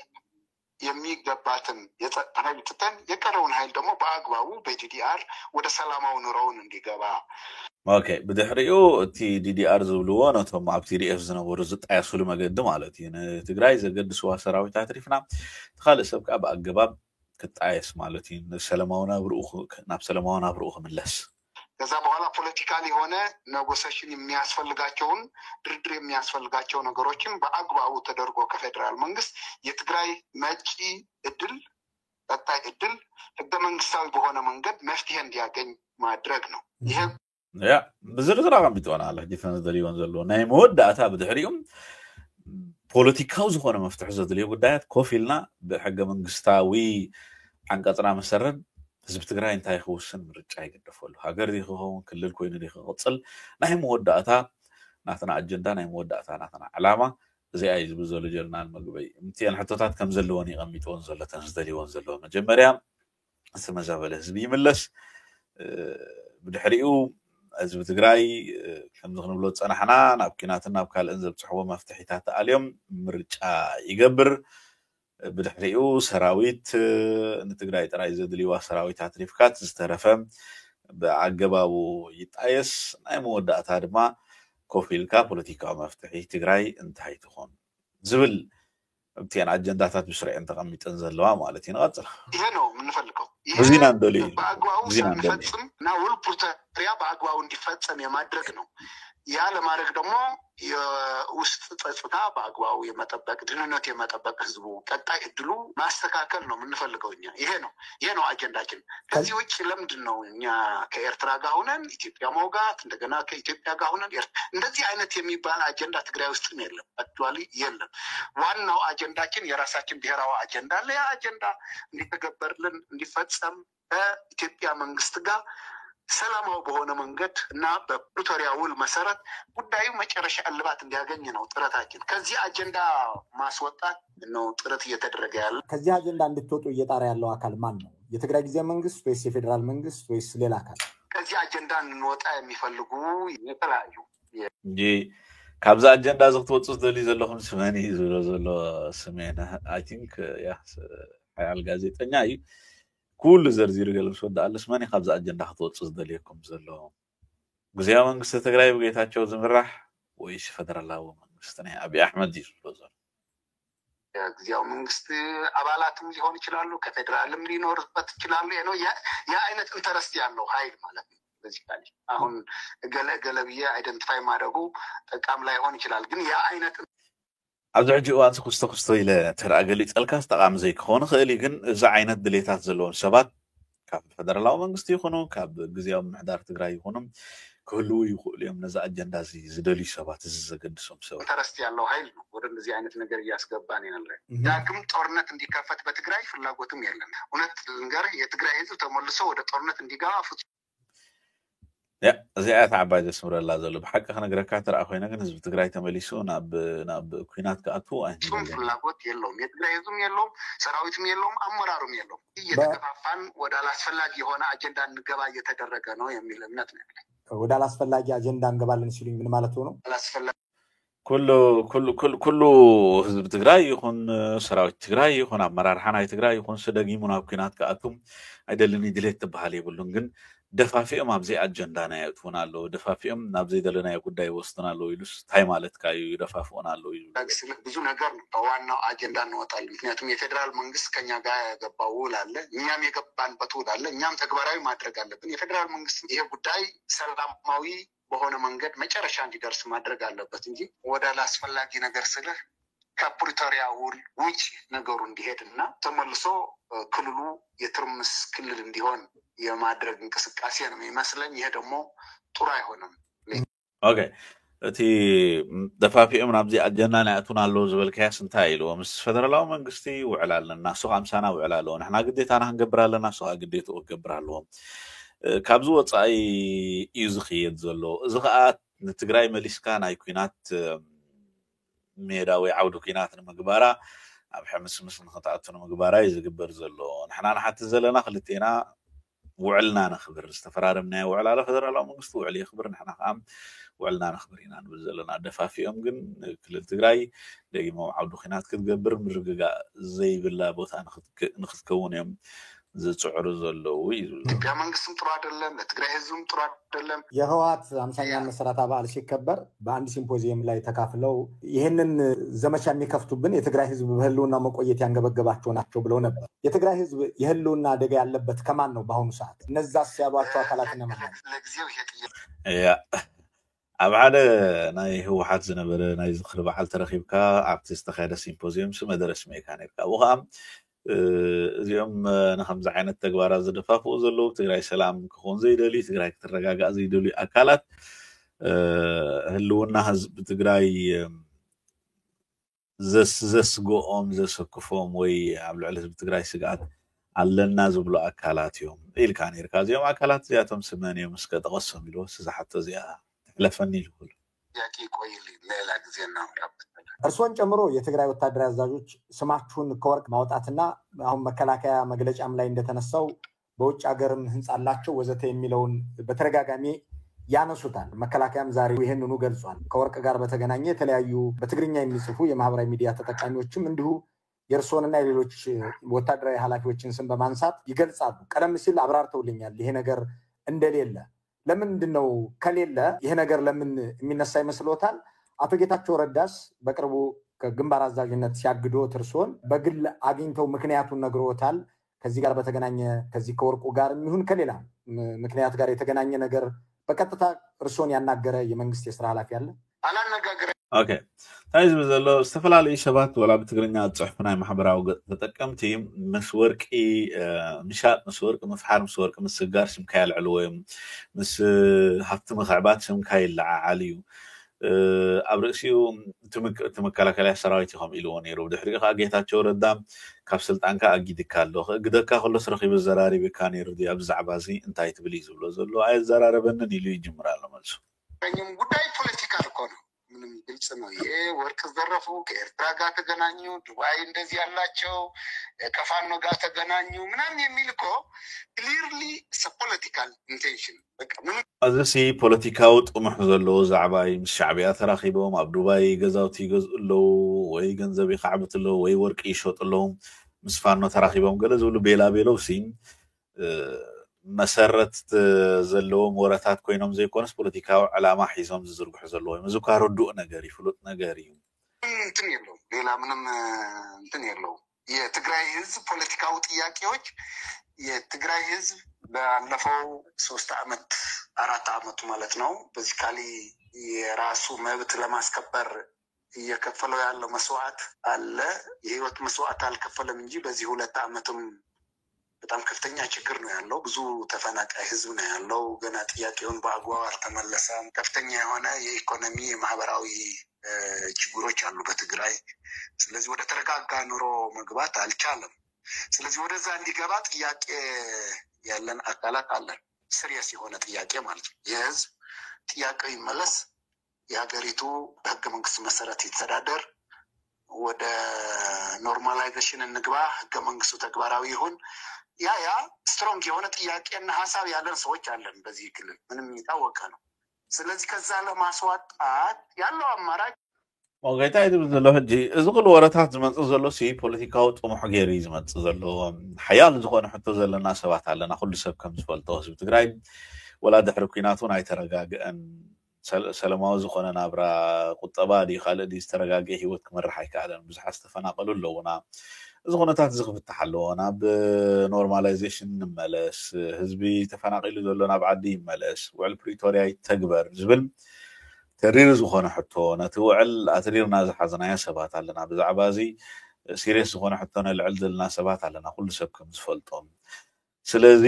የሚገባትን የጸጥታ ኃይል ትተን የቀረውን ኃይል ደግሞ በአግባቡ በዲዲአር ወደ ሰላማዊ ኑሮውን እንዲገባ ኦኬ ብድሕሪኡ እቲ ዲዲአር ዝብልዎ ነቶም ኣብ ቲዲኤፍ ዝነበሩ ዝጣየስሉ መገዲ ማለት እዩ ንትግራይ ዘገድስዋ ሰራዊታት ሪፍና ተኻልእ ሰብ ከዓ ብኣገባብ ክጣየስ ማለት እዩ ናብ ሰላማዊ ናብርኡ ክምለስ ከዛ በኋላ ፖለቲካል የሆነ ኔጎሲዬሽን የሚያስፈልጋቸውን ድርድር የሚያስፈልጋቸው ነገሮችን በአግባቡ ተደርጎ ከፌደራል መንግስት የትግራይ መጪ እድል ቀጣይ እድል ህገ መንግስታዊ በሆነ መንገድ መፍትሄ እንዲያገኝ ማድረግ ነው ይሄ ያ ብዝርዝር ኣቐሚጥዎና ኣለ ዲፈንስ ደልይዎን ዘለዎ ናይ መወዳእታ ብድሕሪኦም ፖለቲካዊ ዝኾነ መፍትሒ ዘድልዮ ጉዳያት ኮፍ ኢልና ብሕገ መንግስታዊ ዓንቀፅና መሰረት ህዝቢ ትግራይ እንታይ ክውስን ምርጫ ይገደፈሉ ሃገር ዲ ክኸውን ክልል ኮይኑ ዲ ክቕፅል ናይ መወዳእታ ናትና ኣጀንዳ ናይ መወዳእታ ናትና ዕላማ እዚኣ እዩ ዝብል ዘሎ ጀርናል መግበይ እምቲአን ሕቶታት ከም ዘለዎን ይቐሚጥዎን ዘሎ ተን ዝደልይዎን ዘለዎ መጀመርያ ዝተመዛበለ ህዝቢ ይምለስ ብድሕሪኡ ህዝቢ ትግራይ ከም ዝክንብሎ ፀናሕና ናብ ኩናትን ናብ ካልእን ዘብፅሕዎ መፍትሒታት ተኣልዮም ምርጫ ይገብር ብድሕሪኡ ሰራዊት ንትግራይ ጥራይ ዘድልይዋ ሰራዊታት ሪፍካት ዝተረፈ ብኣገባቡ ይጣየስ ናይ መወዳእታ ድማ ኮፍ ኢልካ ፖለቲካዊ መፍትሒ ትግራይ እንታይ ትኾን ዝብል እምቲአን አጀንዳታት ብስርዕን ተቐሚጠን ዘለዋ ማለት እዩ ንቐፅል ይሄ ነው የምንፈልገው በዚህና እንደልዩ በአግባቡ እንዲፈጽም እና ውል ፕሪቶሪያ በአግባቡ እንዲፈጸም የማድረግ ነው ያ ለማድረግ ደግሞ የውስጥ ጸጥታ በአግባቡ የመጠበቅ ድህንነት የመጠበቅ ህዝቡ ቀጣይ እድሉ ማስተካከል ነው የምንፈልገው ይሄ ነው አጀንዳችን ከዚህ ውጭ ለምንድን ነው እኛ ከኤርትራ ጋር ሆነን ኢትዮጵያ መውጋት እንደገና ከኢትዮጵያ ጋር ሆነን እንደዚህ አይነት የሚባል አጀንዳ ትግራይ ውስጥ የለም አክቹአሊ የለም ዋናው አጀንዳችን የራሳችን ብሔራዊ አጀንዳ አለ ያ አጀንዳ እንዲተገበርልን እንዲፈጸም በኢትዮጵያ መንግስት ጋር ሰላማዊ በሆነ መንገድ እና በፕሪቶሪያ ውል መሰረት ጉዳዩ መጨረሻ እልባት እንዲያገኝ ነው ጥረታችን ከዚህ አጀንዳ ማስወጣት ነው ጥረት እየተደረገ ያለ ከዚህ አጀንዳ እንድትወጡ እየጣረ ያለው አካል ማን ነው የትግራይ ጊዜያዊ መንግስት ወይስ የፌደራል መንግስት ወይስ ሌላ አካል ከዚህ አጀንዳ እንወጣ የሚፈልጉ የተለያዩ እንጂ ካብዛ አጀንዳ ዝክትወፁ ዝደልዩ ዘለኹም ስመኒ ዝብሎ ዘሎ ስሜነ አይ ቲንክ ያ ሓያል ጋዜጠኛ እዩ كل زرزير قال مش ودا قالش ماني خبز أجندة خطوط صدليكم زلوا جزيا من قصة تقرأي بقيتها شو زمرح وإيش فدر الله ومن قصتني أبي أحمد يجوزر የጊዜያዊ መንግስት አባላትም ሊሆን ይችላሉ ከፌደራልም ሊኖርበት ይችላሉ ነው ያ አይነት ኢንተረስት ያለው ኃይል ማለት ነው በዚህ ካለ አሁን ገለብዬ አይደንቲፋይ ማድረጉ ጠቃም ላይ ሆን ይችላል ግን ያ አይነት አብዛኛው ጅዋን ስኩስቶ ኢለ ተራገሊ ጸልካስ ጠቃም ዘይ ከሆነ ኸሊ ግን እዛ አይነት ድሌታት ዘለውን ሰባት ካብ ፌደራላዊ መንግስት ይኹኑ ካብ ግዚያዊ ምሕዳር ትግራይ ይኹኑም كله يقول يوم نزع أجندة زدلي سبات زجد سوم سوا. ترست يالله هاي ورد زي عينة نجار ياسكبانين الله. لكن طورنت عندي كافة بتجري في اللاجوتم يلنا. ونت نجار يتجري هذا تملصه وده طورنت عندي جافت. يا زي أتعبد اسمه الله زل بحق خنا جرا كاتر أخوينا كنز بتجري تمليسو ناب كينات كأتو أهني. سوم في اللاجوت يلهم يتجري هذم يلهم سراويتم يلهم أمرارم يلهم. يتكفافن وده لاسفلاجي هنا أجندة نجار يتدرجنا يميل منتنا. ወደ አላስፈላጊ አጀንዳ እንገባለን ሲሉኝ ምን ማለት ነው አላስፈላጊ ኩሉ ህዝብ ትግራይ ይኹን ሰራዊት ትግራይ ይኹን አመራር ሓናይ ትግራይ ይኹን ስደጊ ሙናብ ኩናት ከአቱም አይደለም ይድለት ተባሃለ ይብሉን ግን ደፋፊም አብዚ አጀንዳ ነው ያጥፉናል ደፋፊም ናብዚ ደለና ጉዳይ ወስተናል ይሉስ ታይ ማለት ካዩ ይደፋፉናል ይሉ ብዙ ነገር በዋናው አጀንዳ እንወጣል ምክንያቱም የፌደራል መንግስት ከኛ ጋር ያገባው ውላለ እኛም የገባንበት ውላለ እኛም ተግባራዊ ማድረግ አለብን የፌደራል መንግስት ይሄ ጉዳይ ሰላማዊ በሆነ መንገድ መጨረሻ እንዲደርስ ማድረግ አለበት እንጂ ወደ አላስፈላጊ ነገር ስለህ ከፕሪቶሪያ ውል ውጭ ነገሩ እንዲሄድና ተመልሶ ክልሉ የትርምስ ክልል እንዲሆን የማድረግ እንቅስቃሴ ነው የሚመስለኝ ይሄ ደግሞ ጥሩ አይሆንም ኦኬ እቲ ደፋፊኦም ናብዚ አጀንዳ ናያቱን አለው ዝበልከያ ስንታይ ኢሉ ምስ ፌደራላዊ መንግስቲ ውዕላለና ሱቅ 50ና ውዕላለው ንሕና ግዴታና ክንገብራለና ሱቅ ግዴታ ወገብራለው ካብዙ ወጻይ እዩ ዝኽየድ ዘሎ እዚ ከዓ ንትግራይ መሊስካ ናይ ኩናት ሜዳዊ ዓውዱ ኩናት ንምግባራ ኣብ ሕምስምስ ንኽተኣቱ ንምግባራ ይዝግበር ዘሎ ንሕና ንሓቲ ዘለና ክልቴና ውዕልና ነኽብር ዝተፈራረምናዮ ውዕላለ ፌደራላዊ መንግስቲ ውዕል የኽብር ንሕና ከዓ ውዕልና ነኽብር ኢና ንብል ዘለና ደፋፊኦም ግን ክልል ትግራይ ደጊሞም ዓውዱ ኩናት ክትገብር ምርግጋእ ዘይብላ ቦታ ንኽትከውን እዮም ዝጽዕሩ ዘለው ኢትዮጵያ መንግስትም ጥሩ አይደለም ለትግራይ ህዝብም ጥሩ አይደለም የህወሓት 50ኛ መስራታ በዓል ሲከበር በአንድ ሲምፖዚየም ላይ ተካፍለው ይሄንን ዘመቻ የሚከፍቱብን የትግራይ ህዝብ በህልውና መቆየት ያንገበገባቸው ናቸው ብለው ነበር የትግራይ ህዝብ የህልውና አደጋ ያለበት ከማን ነው በአሁኑ ሰዓት እነዛስ ያሏቸው አካላት ነው ማለት ለጊዜው ያ አብዓደ ናይ ህወሓት ዝነበረ ናይ ዝኽሪ በዓል ተረኺብካ ኣብቲ ዝተኻየደ ሲምፖዚየም ስመደረስ ሜካኒካ ወኻም እዚኦም ንኸምዚ ዓይነት ተግባራት ዝደፋፍኡ ዘለዉ ትግራይ ሰላም ክኾን ዘይደሊ ትግራይ ክትረጋጋእ ዘይደሊ ኣካላት ህልውና ህዝቢ ትግራይ ዘስግኦም ዘሰክፎም ወይ ኣብ ልዕሊ ህዝቢ ትግራይ ስግኣት ኣለና ዝብሉ ኣካላት እዮም ኢልካ ነርካ እዚኦም ኣካላት እዚኣቶም ስመን እዮም እስከ ጠቐሶም ኢሉ ስዛሓቶ እዚኣ ትሕለፈኒ ኢሉ ያቂ ቆይሊ ሌላ ጊዜ እናውራበት እርሶን ጨምሮ የትግራይ ወታደራዊ አዛዦች ስማችሁን ከወርቅ ማውጣትና አሁን መከላከያ መግለጫም ላይ እንደተነሳው በውጭ ሀገርም ህንጻላቸው ወዘተ የሚለውን በተረጋጋሚ ያነሱታል መከላከያም ዛሬ ይሄንኑ ገልጿል ከወርቅ ጋር በተገናኘ የተለያዩ በትግርኛ የሚጽፉ የማህበራዊ ሚዲያ ተጠቃሚዎችም እንዲሁ የርሶንና የሌሎች ወታደራዊ ኃላፊዎችን ስም በማንሳት ይገልጻሉ ቀደም ሲል አብራርተውልኛል ይሄ ነገር እንደሌለ ለምንድነው ከሌለ ይሄ ነገር ለምን የሚነሳ ይመስሎታል አቶ ጌታቸው ረዳስ በቅርቡ ከግንባር አዛዥነት ሲያግዶ ትርሶን በግል አግኝተው ምክንያቱን ነግሮታል ከዚህ ጋር በተገናኘ ከዚህ ከወርቁ ጋር የሚሆን ከሌላ ምክንያት ጋር የተገናኘ ነገር በቀጥታ እርሶን ያናገረ የመንግስት የሥራ ኃላፊ አለ አላነጋገረ ኦኬ ታይዝ በዘሎ استفላለይ ሸባት ወላ በትግርኛ ጽሑፍና ማህበራዊ ተጠቀምቲ መስወርቂ ምሻጥ መስወርቂ መፍሓር መስወርቂ መስጋር ስምካይል ዕልወም ምስ ሀብት መኽዕባት ስምካይል ለዓልዩ ኣብ ርእሲኡ ተመከላከያ ሰራዊት ይኹም ኢሉዎ ነይሩ ድሕሪኡ ከዓ ጌታቸው ረዳ ካብ ስልጣንካ ኣጊድካ ኣሎ ግደካ ከሎ ስረኺቡ ዘራሪብካ ነይሩ ኣብ ዛዕባ እዚ እንታይ ትብል እዩ ዝብሎ ዘሎ ኣይዘራረበንን ኢሉ ይጅምር ኣሎ መልሱ ጉዳይ ፖለቲካል እኮ ነው ምንም ግልጽ ነው ይሄ ወርቅ ዘረፉ ከኤርትራ ጋር ተገናኙ ዱባይ እንደዚህ ያላቸው ከፋኖ ጋር ተገናኙ ምናምን የሚል እኮ ክሊርሊ ፖለቲካል ኢንቴንሽን በቃ ምንም እዚ ፖለቲካው ጥሙሕ ዘለዎ ዛዕባይ ምስ ሻዕቢያ ተራኺቦም ኣብ ዱባይ ገዛውቲ ይገዝኡለው ወይ ገንዘብ ይኸዕብትለው ወይ ወርቂ ይሸጡለው ምስ ፋኖ ተራኺቦም ገለ ዝብሉ ቤላ ቤለው ሲም መሰረት ዘለዎም ወረታት ኮይኖም ዘይኮነስ ፖለቲካዊ ዕላማ ሒዞም ዝዝርግሑ ዘለዎም እዚ ካ ርዱእ ነገር ይፍሉጥ ነገር እዩ እንትን የለውም ሌላ ምንም እንትን የለውም። የትግራይ ህዝብ ፖለቲካዊ ጥያቄዎች የትግራይ ህዝብ ባለፈው 3 ዓመት 4 ዓመቱ ማለት ነው በዚካሊ የራሱ መብት ለማስከበር እየከፈለው ያለው መስዋዕት አለ። የህይወት መስዋዕት አልከፈለም እንጂ በዚህ 2 ዓመትም በጣም ከፍተኛ ችግር ነው ያለው። ብዙ ተፈናቃይ ህዝብ ነው ያለው። ገና ጥያቄውን በአግባቡ አልተመለሰም። ከፍተኛ የሆነ የኢኮኖሚ የማህበራዊ ችግሮች አሉ በትግራይ። ስለዚህ ወደ ተረጋጋ ኑሮ መግባት አልቻለም። ስለዚህ ወደዛ እንዲገባ ጥያቄ ያለን አካላት አለን። ሲሪየስ የሆነ ጥያቄ ማለት ነው። የህዝብ ጥያቄው ይመለስ፣ የሀገሪቱ በህገ መንግስት መሰረት ይተዳደር፣ ወደ ኖርማላይዜሽን እንግባ፣ ህገ መንግስቱ ተግባራዊ ይሁን። ያ ስትሮንግ የሆነ ጥያቄና ሀሳብ ያለን ሰዎች አለን በዚህ ክልል፣ ምንም የታወቀ ነው። ስለዚህ ከዛ ለማስዋጣት ያለው አማራጭ ወጋይታ ይድብ ዘሎ ሕጂ እዚ ኩሉ ወረታት ዝመጽእ ዘሎ ሲ ፖለቲካዊ ጥሙሕ ገይሩ ዝመጽእ ዘሎ ሓያል ዝኾነ ሕቶ ዘለና ሰባት ኣለና። ኩሉ ሰብ ከም ዝፈልጦ ህዝቢ ትግራይ ወላ ድሕሪ ኩናቱን ኣይተረጋግአን ሰላማዊ ዝኾነ ናብራ ቁጠባ ዲ ካልእ ዲ ዝተረጋግአ ሂወት ክመርሕ ኣይከኣለን። ብዙሓት ዝተፈናቀሉ ኣለውና። እዚ ኩነታት እዚ ክፍታሕ ኣለዎ። ናብ ኖርማላይዜሽን ንመለስ፣ ህዝቢ ተፈናቂሉ ዘሎ ናብ ዓዲ ይመለስ፣ ውዕል ፕሪቶርያ ይተግበር ዝብል ተሪር ዝኾነ ሕቶ ነቲ ውዕል ኣትሪርና ዝሓዝናዮ ሰባት ኣለና። ብዛዕባ እዚ ሲሪየስ ዝኾነ ሕቶ ነልዕል ዘለና ሰባት ኣለና፣ ኩሉ ሰብ ከም ዝፈልጦም። ስለዚ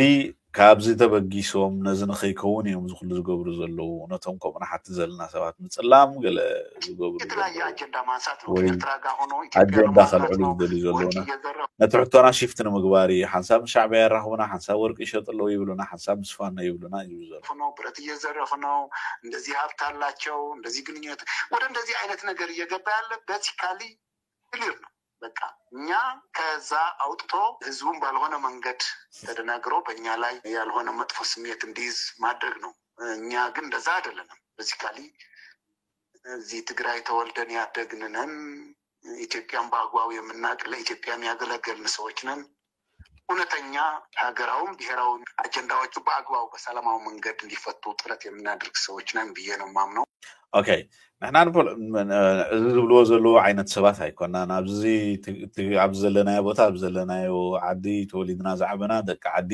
ካብዚ ተበጊሶም ነዚ ንኸይከውን እዮም እዚ ኩሉ ዝገብሩ ዘለዉ። ነቶም ከምኡና ሓቲ ዘለና ሰባት ምፅላም ገለ ዝገብሩ የተለያየ አጀንዳ ማንሳት ነው። ኤርትራ ጋር ሆኖ አጀንዳ ከልዕሉ ዝደልዩ ዘለውና ነቲ ሕቶና ሽፍት ንምግባር እዩ። ሓንሳብ ሻዕብያ ይራኽቡና፣ ሓንሳብ ወርቂ ይሸጡ ኣለዉ ይብሉና፣ ሓንሳብ ምስፋና ይብሉና እዩ ዘሎ ነው። ብረት እየዘረፉ ነው፣ እንደዚህ ሀብት አላቸው፣ እንደዚህ ግንኙነት ወደ እንደዚህ አይነት ነገር እየገባ ያለ ቤዚካሊ ክሊር ነው። በቃ እኛ ከዛ አውጥቶ ህዝቡን ባልሆነ መንገድ ተደናግሮ በእኛ ላይ ያልሆነ መጥፎ ስሜት እንዲይዝ ማድረግ ነው። እኛ ግን እንደዛ አይደለንም። ቤዚካሊ እዚህ ትግራይ ተወልደን ያደግንነን፣ ኢትዮጵያን በአግባቡ የምናውቅ ለኢትዮጵያ የሚያገለግልን ሰዎች ነን። እውነተኛ ሀገራውን ብሔራዊ አጀንዳዎቹ በአግባቡ በሰላማዊ መንገድ እንዲፈቱ ጥረት የምናደርግ ሰዎች ነን ብዬ ነው የማምነው። ኦኬ ንሕና እዚ ዝብልዎ ዘለዉ ዓይነት ሰባት ኣይኮናን። ኣብዚ ኣብ ዘለናዮ ቦታ ኣብ ዘለናዮ ዓዲ ተወሊድና ዛዕበና ደቂ ዓዲ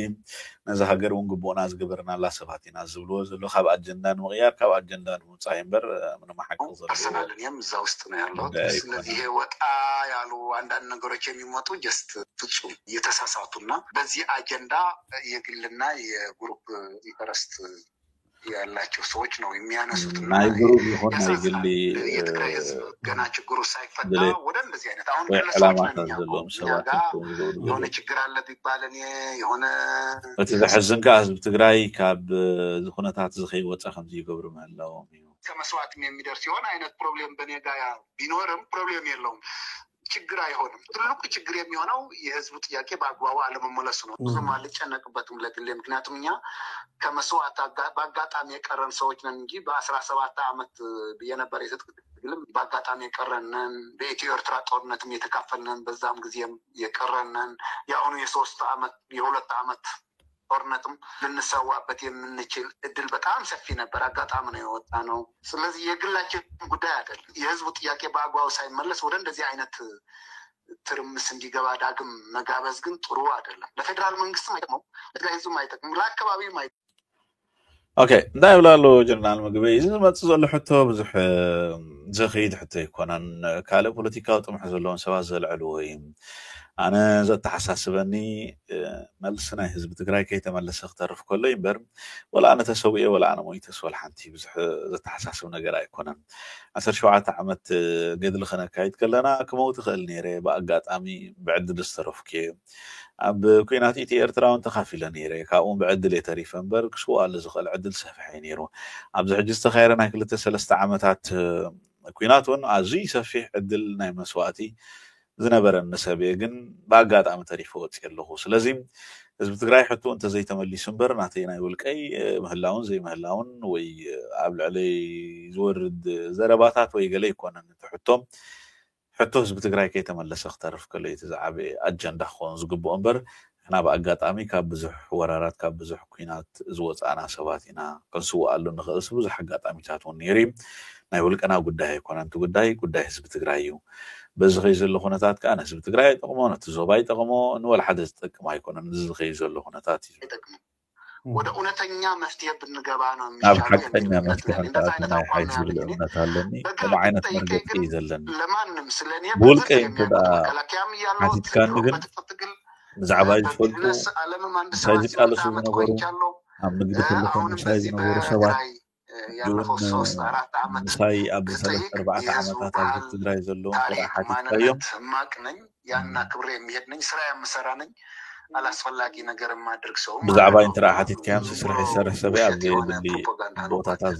ነዚ ሃገር እውን ግቡእና ዝገበርናላ ሰባት ኢና። ዝብልዎ ዘሎ ካብ አጀንዳ ንምቅያር ካብ አጀንዳ ንምውፃእ እምበር ምንም ሓቂ ዘሎ ፐርሰናል እኔም እዛ ውስጥ ነው ያለው። ስለዚህ ወጣ ያሉ አንዳንድ ነገሮች የሚመጡ ጀስት ፍጹም እየተሳሳቱና በዚህ አጀንዳ የግልና የግሩፕ ኢንተረስት ያላቸው ሰዎች ነው የሚያነሱት። እና ግሩፕ ይሆን አይግሊ የትግራይ ህዝብ ገና ችግሩ ሳይፈታ ወደ እንደዚህ አይነት አሁን የሆነ ችግር አለ ቢባለን የሆነ እቲ ዘሕዝንካ ህዝቢ ትግራይ ካብ ዝኩነታት ዝኸይወፀ ከምዚ ይገብሩ ኣለዎም እዩ። ከመስዋዕትም የሚደርስ የሆነ አይነት ፕሮብሌም በኔ ጋር ቢኖርም ፕሮብሌም የለውም፣ ችግር አይሆንም። ትልቁ ችግር የሚሆነው የህዝቡ ጥያቄ በአግባቡ አለመመለሱ ነው። ብዙም አልጨነቅበትም ለግሌ። ምክንያቱም እኛ ከመስዋዕት በአጋጣሚ የቀረን ሰዎች ነን እንጂ በ17 ዓመት የነበረ የትጥቅ ትግልም በአጋጣሚ የቀረነን፣ በኢትዮ ኤርትራ ጦርነትም የተካፈልነን፣ በዛም ጊዜም የቀረነን፣ የአሁኑ የ2 ዓመት ጦርነትም ልንሰዋበት የምንችል እድል በጣም ሰፊ ነበር። አጋጣሚ ነው የወጣ ነው። ስለዚህ የግላችን ጉዳይ አይደለም። የህዝቡ ጥያቄ በአግባቡ ሳይመለስ ወደ እንደዚህ አይነት ትርምስ እንዲገባ ዳግም መጋበዝ ግን ጥሩ አይደለም። ለፌዴራል መንግስትም አይጠቅመው፣ ለትግራይ ህዝብም አይጠቅም፣ ለአካባቢውም አይጠቅም። ኦኬ እንታይ ይብላሉ ጀነራል ምግበይ? እዚ ዝመፅእ ዘሎ ሕቶ ብዙሕ ዘኸይድ ሕቶ ኣይኮነን። ካልእ ፖለቲካዊ ጥምሒ ዘለዎም ሰባት ዘልዕልዎ እዩ። ኣነ ዘተሓሳስበኒ መልሲ ናይ ህዝቢ ትግራይ ከይተመለሰ ክተርፍ ከሎ እምበር ወላ ኣነ ተሰዊየ ወላ ኣነ ሞይተስ ወላ ሓንቲ ብዙሕ ዘተሓሳስብ ነገር ኣይኮነን። 17 ዓመት ገድሊ ክነካይድ ከለና ክመውት ይኽእል ነይረ። ብኣጋጣሚ ብዕድል ዝተረፍኩ እየ። ኣብ ኩናት ኢትዮ ኤርትራ እውን ተኻፊለ ነይረ። ካብኡ ብዕድል እየ ተሪፈ እምበር ክስዋኣሉ ዝኽእል ዕድል ሰፊሐ ነይሩ። ኣብዚ ሕጂ ዝተኻየረ ናይ 2-3 ዓመታት ኩናት እውን ኣዝዩ ሰፊሕ ዕድል ናይ መስዋእቲ ዝነበረን ሰብ እየ፣ ግን ብኣጋጣሚ ተሪፈ ወፂእ ኣለኹ። ስለዚ ህዝቢ ትግራይ ሕቶ እንተዘይተመሊሱ እምበር ናተይ ናይ ውልቀይ ምህላውን ዘይምህላውን ወይ ኣብ ልዕለይ ዝወርድ ዘረባታት ወይ ገለ ይኮነን። እቲ ሕቶ ህዝቢ ትግራይ ከይተመለሰ ክተርፍ ከሎ እቲ ዝዓበየ ኣጀንዳ ክኸውን ዝግብኦ እምበር احنا بأقاطامي كاب بزح ورارات كاب بزح كوينات زوص انا سباتينا كنسو قالو نخلص بزح أقاطاميታት ونيري ናይ ውልቀና ጉዳይ አይኮን አንተ ጉዳይ ህዝብ ትግራይ እዩ በዝኸይ ዘሎ ኹነታት ከአነ ህዝብ ትግራይ ጠቅሞ ነቲ ዞባይ ጠቅሞ ንወል ሓደ ዝጠቅም አይኮነን ዝኸይ ዘሎ ኹነታት እዩ ወደ እውነተኛ መፍትሄ ብንገባ ነው የሚሻለው ሐቀኛ መፍትሄ እንደዛ አይነት እምነት አለኝ ከመ አይነት መርገጥ ይዘለን ለማንም ስለኔ ውልቀ እንተዳ ከላኪያም ያለው አትካን ግን ብዛዕባ ይፈልጡ ሳይዝ ቃል ሱ ዝነበሩ ኣብ ንግዲ ክልኹም ሳይዝ ዝነበሩ ሰባት ያለፈው 3-4 ዓመት ሳይ ኣብ 3-4 ዓመታት ኣብ ትግራይ ዘለዉ ስራሓት ይታዮም ማቅነኝ ያና ክብሬ የሚሄድ ነኝ ስራ የምሰራ ነኝ አላስፈላጊ ነገር ማድረግ ሰው ብዛዕባ ኢንተራክት ይካም ስራሕ ይሰርሕ ሰበይ ኣብ ዘይብሊ ቦታታት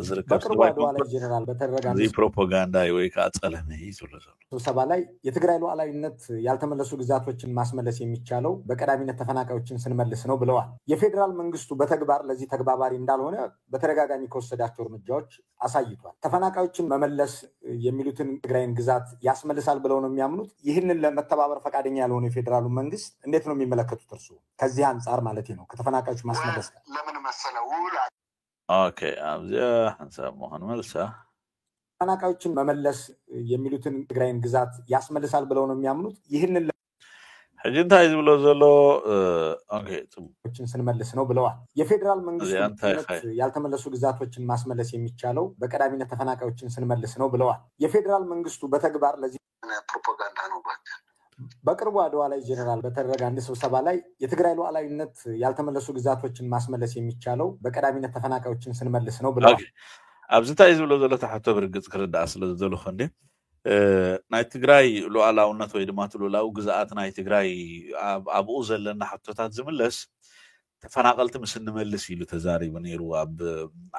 ዝርከብ ሰበይ ጀነራል በተረጋጋ እዚ ፕሮፓጋንዳ ወይ ካጸለመ ይዙለ ስብሰባ ላይ የትግራይ ሉዓላዊነት ያልተመለሱ ግዛቶችን ማስመለስ የሚቻለው በቀዳሚነት ተፈናቃዮችን ስንመልስ ነው ብለዋል። የፌደራል መንግስቱ በተግባር ለዚህ ተግባባሪ እንዳልሆነ በተደጋጋሚ ከወሰዳቸው እርምጃዎች አሳይቷል። ተፈናቃዮችን መመለስ የሚሉትን ትግራይን ግዛት ያስመልሳል ብለው ነው የሚያምኑት። ይህንን ለመተባበር ፈቃደኛ ያልሆነ የፌደራሉ መንግስት እንዴት ነው የሚመለከቱት እርሱ? ከዚህ አንፃር ማለት ነው ከተፈናቃዮች ማስመለስ ለምን መሰለው ኦኬ አብዚያ አንሳብ መሆን መልሳ ተፈናቃዮችን መመለስ የሚሉትን ትግራይን ግዛት ያስመልሳል ብለው ነው የሚያምኑት። ይህንን ሕጅንታ ይዝብሎ ዘሎ ኦኬ ጽቦችን ስንመልስ ነው ብለዋል። የፌደራል መንግስቱ ያልተመለሱ ግዛቶችን ማስመለስ የሚቻለው በቀዳሚነት ተፈናቃዮችን ስንመልስ ነው ብለዋል። የፌደራል መንግስቱ በተግባር ለዚህ ፕሮፓጋንዳ ነው ባክ በቅርቡ አድዋ ላይ ጀነራል በተደረገ አንድ ስብሰባ ላይ የትግራይ ሉዓላዊነት ያልተመለሱ ግዛቶችን ማስመለስ የሚቻለው በቀዳሚነት ተፈናቃዮችን ስንመልስ ነው ብለዋል። ኣብዝታ ይዝብሎ ዘሎ ተሓቶ ብርግጽ ክርዳእ ስለ ዘሎ ኸንዴ ናይ ትግራይ ሉዓላውነት ወይ ድማ ሉዓላዊ ግዛኣት ናይ ትግራይ ኣብኡ ዘለና ሓቶታት ዝምለስ ተፈናቀልቲ ምስ እንመልስ ኢሉ ተዛሪቡ ነይሩ ኣብ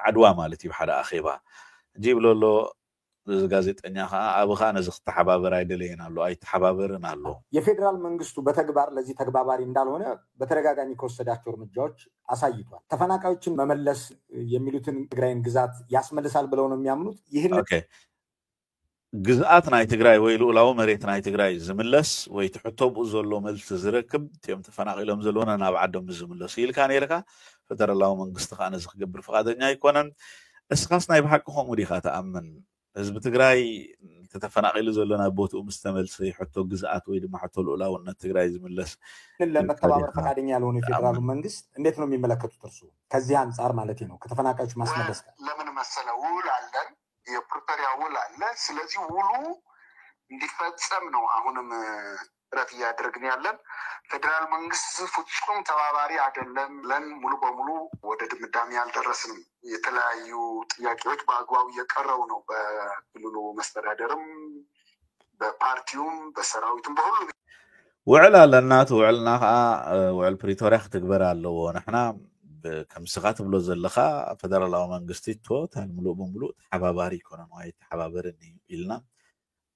ዓድዋ ማለት እዩ ሓደ ኣኼባ እንጂ ይብለሎ ጋዜጠኛ አብኻ ነዚ ተሓባበር አይደለና አሉ አይ ተሓባበርን አሉ የፌደራል መንግስቱ በተግባር ለዚህ ተግባባሪ እንዳልሆነ በተደጋጋሚ ከወሰዳቸው እርምጃዎች አሳይቷል። ተፈናቃዮችን መመለስ የሚሉትን ትግራይን ግዛት ያስመልሳል ብለው ነው የሚያምኑት። ይህን ኦኬ ግዛት ናይ ትግራይ ወይ ሉዓላዊ መሬት ናይ ትግራይ ዝምለስ ወይ ትሕቶብ ዘሎ መልስ ዝረክብ ቲም ተፈናቂሎም ዘለውና ናብ ዓዶም ዝምለስ ኢልካ ነይርካ ፌደራላዊ መንግስቲ ኻነ ዝግብር ፈቃደኛ ይኮነን እስኻስ ናይ ብሓቂ ኸምኡ ዲኻ ተኣምን ህዝብ ትግራይ ተተፈናቂሉ ዘለና ቦታኡ ምስተመልስ ሕቶ ግዛት ወይ ድማ ሕቶ ሉዓላውነት ትግራይ ዝምለስ ለመተባበር ፈቃደኛ ያልሆነ የፌደራሉ መንግስት እንዴት ነው የሚመለከቱት እርሱ? ከዚህ አንፃር ማለት ነው ከተፈናቃዮች ማስመለስ ለምን መሰለው ውል አለን የፕሪቶሪያ ውል አለ። ስለዚህ ውሉ እንዲፈጸም ነው አሁንም ጥረት እያደረግን ያለን። ፌደራል መንግስት ፍጹም ተባባሪ አይደለም ለን ሙሉ በሙሉ ወደ ድምዳሜ ያልደረስንም። የተለያዩ ጥያቄዎች በአግባቡ እየቀረቡ ነው በክልሉ መስተዳደርም በፓርቲውም በሰራዊቱም በሁሉም ውዕል አለና ውዕልና ውዕል ፕሪቶሪያ ክትግበር ኣለዎ ንሕና ከም ስኻት ብሎ ዘለኻ ፌደራላዊ መንግስቲ ቶታል ሙሉ በሙሉ ተሓባባሪ ይኮነን ወይ ተሓባበርን ኢልና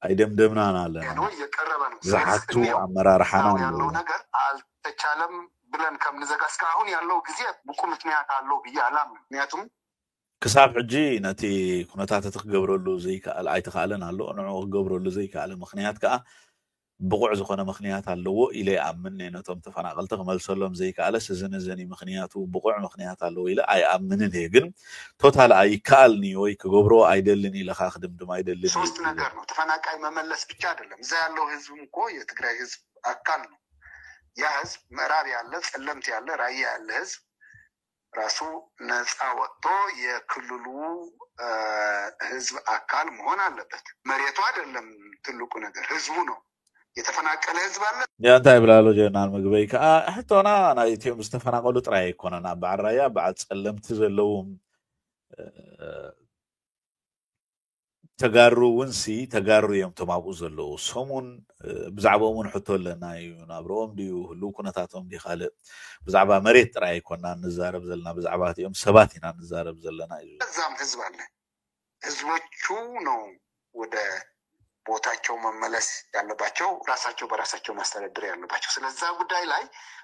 አይደምደምናና አለና እየቀረበ ነው ዝሓቱ አመራርሓና ያለው ነገር አልተቻለም ብለን ከምንዘጋ እስካሁን ያለው ጊዜ ብቁ ምክንያት አለው ብዬ አላምንም። ምክንያቱም ክሳብ ሕጂ ነቲ ኩነታት ትክገብረሉ ዘይከኣል ኣይተኻለን ኣሎ ንዑ ክገብረሉ ዘይከኣለ ምክንያት ከዓ ብቁዕ ዝኾነ ምክንያት ኣለዎ ኢለ ኣምን ነቶም ተፈናቀልቲ ክመልሰሎም ዘይከኣለ ስዝንዘኒ ምክንያቱ ብቁዕ ምክንያት ኣለዎ ኢለ ኣይኣምንን ግን ቶታል ኣይከኣልኒ ወይ ክገብሮ አይደልን ኢለኻ ክድምድም አይደልን ሶስት ነገር ነው። ተፈናቃይ መመለስ ብቻ አይደለም። እዛ ያለው ህዝብ እኮ የትግራይ ህዝብ አካል ነው። ያ ህዝብ ምዕራብ ያለ ጸለምት ያለ ራያ ያለ ህዝብ ራሱ ነፃ ወጥቶ የክልሉ ህዝብ አካል መሆን አለበት። መሬቱ አይደለም ትልቁ ነገር ህዝቡ ነው። የተፈናቀለ ህዝብ አለ ያንታ ይብላሉ ጀነራል ምግበይ ከአ ሕቶና ናይ ኢትዮጵያ ዝተፈናቀሉ ጥራይ ይኮነና በዓራያ በዓል ጸለምት ዘለውም ተጋሩ ወንሲ ተጋሩ እዮም ተማብኡ ዘለዉ ሰሙን ብዛዕባውን ሕቶ ለና እዩ ናብሮም ዲዩ ሁሉ ኩነታቶም ዲ ካልእ ብዛዕባ መሬት ጥራይ ይኮነና ንዛረብ ዘለና ብዛዕባ እዮም ሰባት ኢና ንዛረብ ዘለና እዩ እዛም ህዝብ አለ ህዝቦቹ ነው ወደ ቦታቸው መመለስ ያለባቸው ራሳቸው በራሳቸው ማስተዳደር ያለባቸው። ስለዚህ ጉዳይ ላይ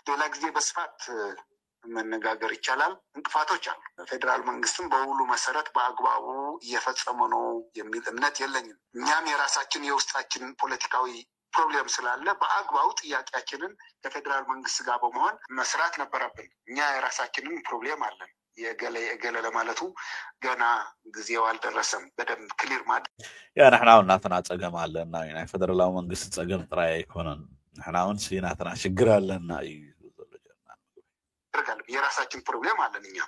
ሌላ ጊዜ በስፋት መነጋገር ይቻላል። እንቅፋቶች አሉ። ፌደራል መንግስትም በውሉ መሰረት በአግባቡ እየፈጸመ ነው የሚል እምነት የለኝም። እኛም የራሳችን የውስጣችን ፖለቲካዊ ፕሮብሌም ስላለ በአግባቡ ጥያቄያችንን ከፌደራል መንግስት ጋር በመሆን መስራት ነበረብን። እኛ የራሳችንን ፕሮብሌም አለን። የገለ ለማለቱ ገና ጊዜው አልደረሰም። በደንብ ክሊር ማድረግ ያ نحن ናተና ጸገም አለና ናይ ፌደራላዊ መንግስት ጸገም ጥራይ አይኮነን نحن ሲናተና ችግር አለና የራሳችን ፕሮብሌም አለን እኛ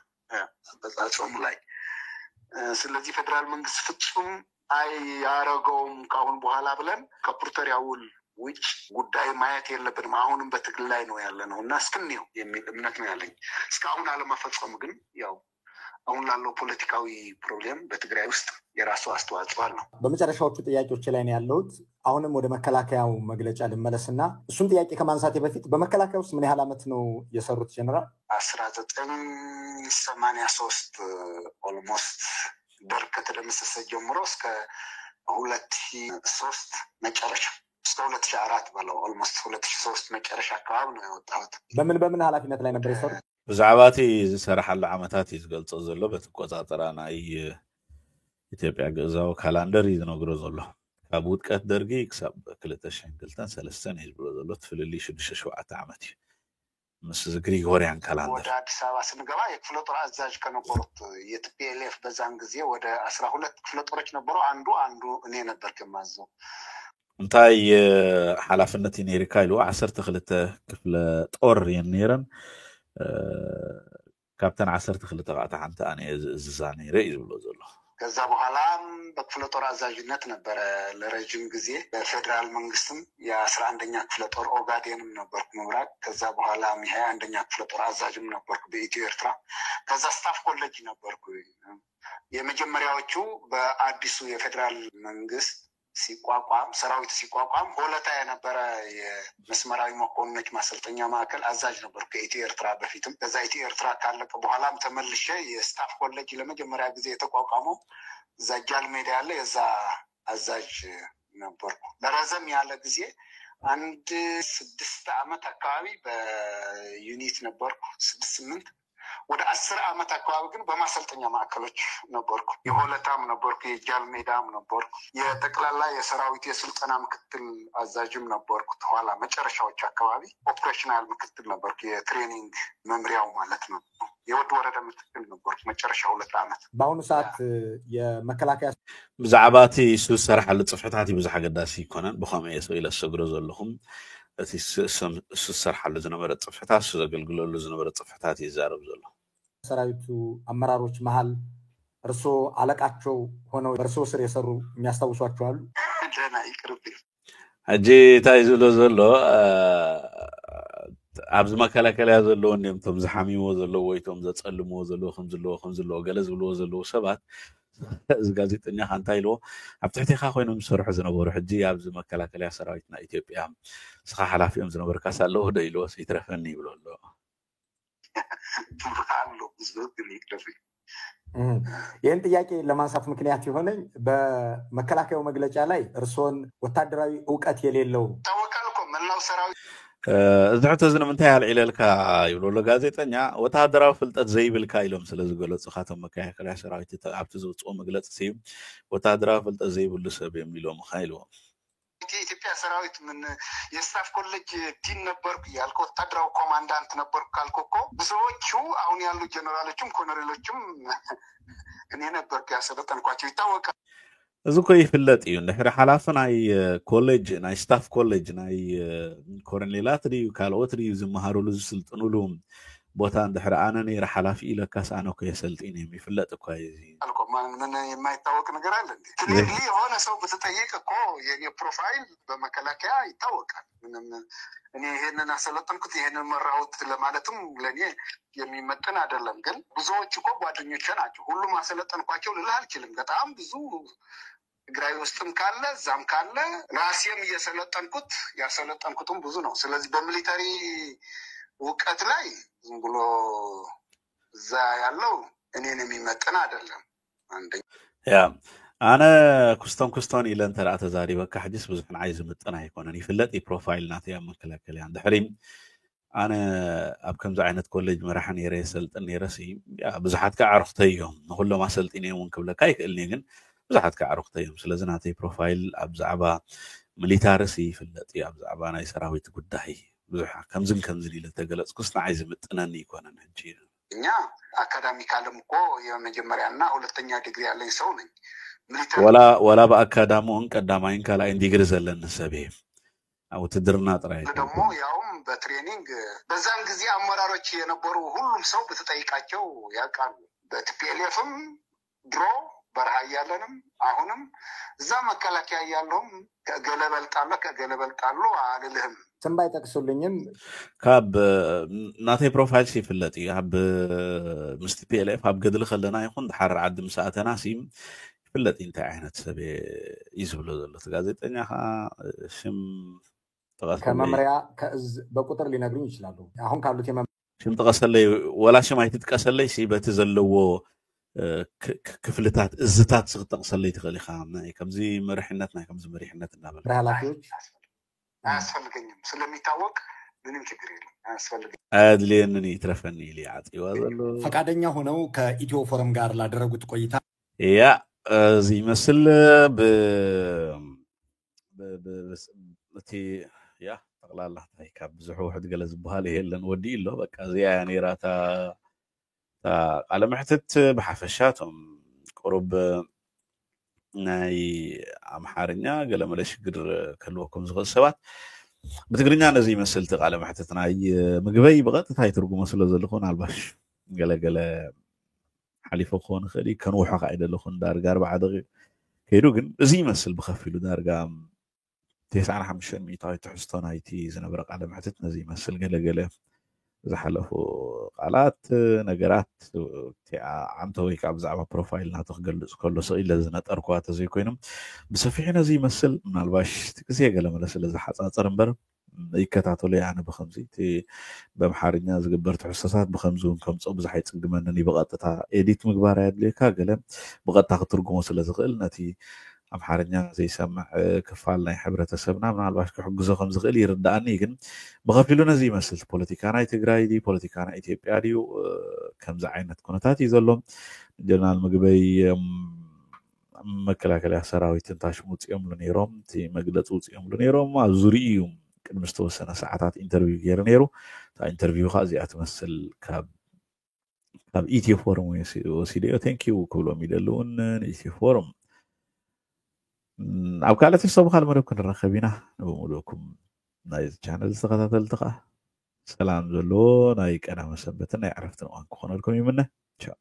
በዛጾም ላይ። ስለዚህ ፌደራል መንግስት ፍጹም አያረገውም ካሁን በኋላ ብለን ከፕሪቶሪያው ውጭ ጉዳይ ማየት የለብንም። አሁንም በትግል ላይ ነው ያለነው እና እስከሚው የሚል እምነት ነው ያለኝ። እስካሁን አለመፈጸሙ ግን ያው አሁን ላለው ፖለቲካዊ ፕሮብሌም በትግራይ ውስጥ የራሱ አስተዋጽኦ አለው። በመጨረሻዎቹ ጥያቄዎች ላይ ነው ያለሁት። አሁንም ወደ መከላከያው መግለጫ ልመለስና እሱን ጥያቄ ከማንሳቴ በፊት በመከላከያ ውስጥ ምን ያህል ዓመት ነው የሰሩት ጀነራል? 1983 ኦልሞስት ደርግ ከተደመሰሰ ጀምሮ እስከ 2003 መጨረሻ እስከ 2004 ባለው ኦልሞስት 2003 መጨረሻ አካባቢ ነው የወጣሁት። በምን ኃላፊነት ላይ ነበር የሰሩት? ብዛዕባቲ ዝሰርሓሉ ዓመታት ይዝገልጾ ዘሎ በተቆጻጸራ ናይ ኢትዮጵያ ገዛው ካላንደር ይዝነግሮ ዘሎ ካብ ውድቀት ደርጊ ክሳብ 2002-2003 ይዝብሎ ዘሎ ትፍልሊ 6-7 ዓመት እዩ። ምስ ግሪጎሪያን ካላንደር ወደ አዲስ አበባ ስንገባ የክፍለ ጦር አዛዥ ከነበሩት የቲፒኤልኤፍ በዛን ጊዜ ወደ 12 ክፍለ ጦሮች ነበሩ። አንዱ እኔ ነበር ከማዘው። እንታይ ሓላፍነት ይነሪካ ኢሉ 12 ክፍለ ጦር የነረን ካፕተን 12 ቃታ ሓንቲ አኔ እዛ ነይረ ይዝብሎ ዘሎ። ከዛ በኋላ በክፍለ ጦር አዛዥነት ነበረ ለረጅም ጊዜ። በፌደራል መንግስትም የ11ኛ ክፍለ ጦር ኦጋዴንም ነበርኩ ምብራቅ። ከዛ በኋላ 21ኛ ክፍለ ጦር አዛዥም ነበርኩ በኢትዮ ኤርትራ። ከዛ ስታፍ ኮሌጅ ነበርኩ። የመጀመሪያዎቹ በአዲሱ የፌደራል መንግስት ሲቋቋም ሰራዊት ሲቋቋም ሆለታ የነበረ የመስመራዊ መኮንኖች ማሰልጠኛ ማዕከል አዛዥ ነበርኩ ከኢትዮ ኤርትራ በፊትም። ከዛ ኢትዮ ኤርትራ ካለቀ በኋላም ተመልሼ የስታፍ ኮሌጅ ለመጀመሪያ ጊዜ የተቋቋመው እዛ ጃልሜዳ ያለ የዛ አዛዥ ነበርኩ ለረዘም ያለ ጊዜ። 6 ዓመት አካባቢ በዩኒት ነበርኩ 6-8 ወደ 10 ዓመት አካባቢ ግን በማሰልጠኛ ማዕከሎች ነበርኩ። የሆለታም ነበርኩ፣ የጃልሜዳም ነበርኩ፣ የጠቅላላ የሰራዊት የስልጠና ምክትል አዛዥም ነበርኩ። ተኋላ መጨረሻዎች አካባቢ ኦፕሬሽናል ምክትል ነበርኩ፣ የትሬኒንግ መምሪያው ማለት ነው። የወድ ወረዳ ምክትል ነበርኩ መጨረሻ 2 ዓመት። በአሁኑ ሰዓት የመከላከያ ብዛዕባቲ እሱ ዝሰርሓሉ ፅፍሕታት ብዙሕ ኣገዳሲ ይኮነን። ብኸመይ ሰው ኢለ ዝሰግሮ ዘለኹም እቲ እሱ ዝሰርሓሉ ዝነበረ ፅፍሕታት እሱ ዘገልግለሉ ዝነበረ ፅፍሕታት ይዛረብ ዘሎ። ሰራዊቱ አመራሮች መሃል እርሶ አለቃቸው ሆነው በእርሶ ስር የሰሩ የሚያስታውሷቸው አሉ? ደህና ይቅርብኝ። ሕጂ እንታይ ዝብሎ ዘሎ ኣብዚ መከላከልያ ዘለዎ እቶም ዝሓሚዎ ዘለዎ ወይ እቶም ዘፀልምዎ ዘለዎ ከምዝለዎ ገለ ዝብልዎ ዘለዎ ሰባት እዚ ጋዜጠኛ እንታይ ኢልዎ ኣብ ትሕቲኻ ኮይኖም ዝሰርሑ ዝነበሩ ሕጂ ኣብዚ መከላከልያ ሰራዊትና ኢትዮጵያ ስኻ ሓላፊኦም ዝነበርካ ሳለዎ ዶ ኢልዎ ይትረፈኒ ይብሎ ኣሎ። ይህን ጥያቄ ለማንሳት ምክንያት የሆነኝ በመከላከያው መግለጫ ላይ እርሶን ወታደራዊ እውቀት የሌለው ታወቃል እኮ መላው ሰራዊት እዝሕቶ ዝንምንታይ ኣልዒለልካ ይብሎ ኣሎ ጋዜጠኛ። ወታደራዊ ፍልጠት ዘይብልካ ኢሎም ስለዝገለፁ ካቶም መከላከያ ሰራዊት ኣብቲ ዝውፅኦ መግለፂ ሲ ወታደራዊ ፍልጠት ዘይብሉ ሰብ የሚሎም ኢልዎ። የኢትዮጵያ ሰራዊት ምን የስታፍ ኮሌጅ ዲን ነበርኩ ያልኩ ወታደራዊ ኮማንዳንት ነበርኩ ካልኩ እኮ ብዙዎቹ አሁን ያሉ ጀነራሎችም ኮሎኔሎችም እኔ ነበርኩ ያሰለጠንኳቸው ይታወቃል። እዚ እኮ ይፍለጥ እዩ። እንድሕሪ ሓላፊ ናይ ኮሌጅ ናይ ስታፍ ኮሌጅ ናይ ኮሎኔላት ድዩ ካልኦት ድዩ ዝመሃሩሉ ዝስልጥኑሉ ቦታ እንድሕሪ ኣነ ነይረ ሓላፊ ኢለካስ ኣነ እኮ የሰልጢን የሚፍለጥ እኳ እዚ ምን የማይታወቅ ነገር አለ እንዴ? ክሊርሊ የሆነ ሰው ብትጠይቅ እኮ የኔ ፕሮፋይል በመከላከያ ይታወቃል። ምንም እኔ ይሄንን አሰለጠንኩት ይሄንን መራሁት ለማለትም ለኔ የሚመጥን አይደለም። ግን ብዙዎች እኮ ጓደኞቼ ናቸው። ሁሉም አሰለጠንኳቸው ልልህ አልችልም። በጣም ብዙ ትግራይ ውስጥም ካለ እዛም ካለ ራሴም ያሰለጠንኩትም ብዙ ነው። ስለዚህ በሚሊተሪ እውቀት ላይ ዝም ብሎ እዛ ያለው እኔን የሚመጥን አይደለም። ያ ኣነ ኩስቶን ኢለን ተራእተ ዛሪበካ ሕጂስ ብዙሕ ንዓይ ዝምጥን ኣይኮነን። ይፍለጥ ፕሮፋይል ናተይ ኣብ መከላከልያ እንድሕሪ ኣነ ኣብ ከምዚ ዓይነት ኮሌጅ መራሒ ነይረ የሰልጥን ነይረሲ ብዙሓት ከዓ ኣዕሩኽተይ እዮም። ንኩሎም ኣሰልጢነ እውን ክብለካ ይክእልኒ ግን ብዙሓት ከዓ ኣዕሩኽተይ እዮም። ስለዚ ናተይ ፕሮፋይል ኣብ ዛዕባ ميليتارسي فلت يا بزعبا ناي سراويت ጉዳይ ብዙሕ ከምዝን ኢለ ተገለጽኩስ ንዓይ ዝምጥነኒ ይኮነን ሕጂ እኛ አካዳሚካልም እኮ የመጀመሪያና ሁለተኛ ዲግሪ ያለኝ ሰው ነኝ ወላ በአካዳሚውን ቀዳማይን ካላይን ዲግሪ ዘለን ሰቤ ውትድርና ጥራይ ደግሞ ያውም በትሬኒንግ በዛን ጊዜ አመራሮች የነበሩ ሁሉም ሰው በተጠይቃቸው ያውቃሉ በቲፒኤልኤፍም ድሮ በረሃ ያለንም አሁንም እዛ መከላከያ ያለውም ከገለበልጣሉ አልልህም ሰንባይ ጠቅሱልኝም ካብ ናተይ ፕሮፋይል ሲፍለጥ ካብ ምስ ቲፒኤልኤፍ ኣብ ገድሊ ከለና ይኹን ድሓር ዓዲ ምሳኣተና ሲም ፍለጥ እንታይ ዓይነት ሰብ ይዝብሎ ዘሎ ጋዜጠኛ ሽም ከመምሪያ ከእዝ በቁጥር ሊነግሩኝ ይችላሉ አሁን ካሉት ሽም ተቀሰለይ ወላ ሽም አይትጥቀሰለይ ሲበት ዘለዎ ክፍልታት እዝታት ዝጠቅሰለይ ትኽእል ኢኻ ከምዚ መሪሕነት ናይ ከምዚ መሪሕነት እናበለ ኃላፊዎች አያስፈልገኝም ስለሚታወቅ ምንም ችግር የለም አያስፈልገኝም አድሊየንን ይትረፈኒ ሊዓጥይዋ ዘሎ ፈቃደኛ ሆነው ከኢትዮ ፎረም ጋር ላደረጉት ቆይታ ያ زي مثل እቲ ያ ጠቅላላ ታይካ ብዙሕ ውሕድ ገለ ዝበሃል የለን ወዲ ኢሎ በቃ እዚኣ ነይራታ ቃለ መሕትት ብሓፈሻቶም ቁሩብ ናይ ኣምሓርኛ ገለ መለ ሽግር ከልወኩም ዝኽእል ሰባት ብትግርኛ ነዚ ይመስል እቲ ቃለ መሕትት ናይ ምግበይ ብቐጥታ ይትርጉሞ ስለ ዘለኹን ኣልባሽ ገለገለ حليفه خون خلي كانوا حق عيد لخون دارجا 4 دقيقة كيدو جن زي مثل بخفيلو دارجا 9 ميتاي تحستون ايتي زنبرق على محتتنا زي مثل قلقله زحلفوا قالات نجرات عمتوي كعب زعما بروفايل ناتخ قلص كله سئيل لزنات اركوات زي كوينم بسفيحنا زي مثل من الباش تكسي قال ملس لز حصاصر امبر يكتاتو لي انا بخمسي تي بمحارኛ ዝግበር ተሕሳሳት بخمزون ከም ጾብ ዝሓይ ጽግመነን ይበቀጥታ ኤዲት ምግባር ያድልካ ገለ በቀጥታ ክትርጉሞ ስለ ዝኽእል ነቲ አምሓርኛ ዘይሰምዕ ክፋል ናይ ሕብረተሰብና ምናልባሽ ክሕግዞ ከም ዝኽእል ይርዳእኒ ግን በኸፊሉ ነዚ ይመስል ፖለቲካ ናይ ትግራይ ዲ ፖለቲካ ናይ ኢትዮጵያ ዲዩ ከምዚ ዓይነት ኩነታት እዩ ዘሎ ጀነራል ምግበይ መከላከያ ሰራዊትን ታሽሙጽ የምሉ ነይሮም እቲ መግለጽ ውጽየምሉ ነይሮም ኣብ ዙርይኡ ቅድም ዝተወሰነ ሰዓታት ኢንተርቪው ገይረ ነይሩ ታ ኢንተርቪው ኸዚኣ ትመስል ካብ ኢትዮ ፎረም ወሲደዮ ቴንኪዩ ክብሎም ይደልውን ኢትዮ ፎረም ኣብ ካልኦት ሰብ ካልመደብ ክንረኸብ ኢና ንብሙሉኩም ናይ ቻነል ዝተኸታተልቲ ኸ ሰላም ዘሎ ናይ ቀዳመ ሰንበትን ናይ ዕረፍትን እዋን ክኾነልኩም ይምነ ቻው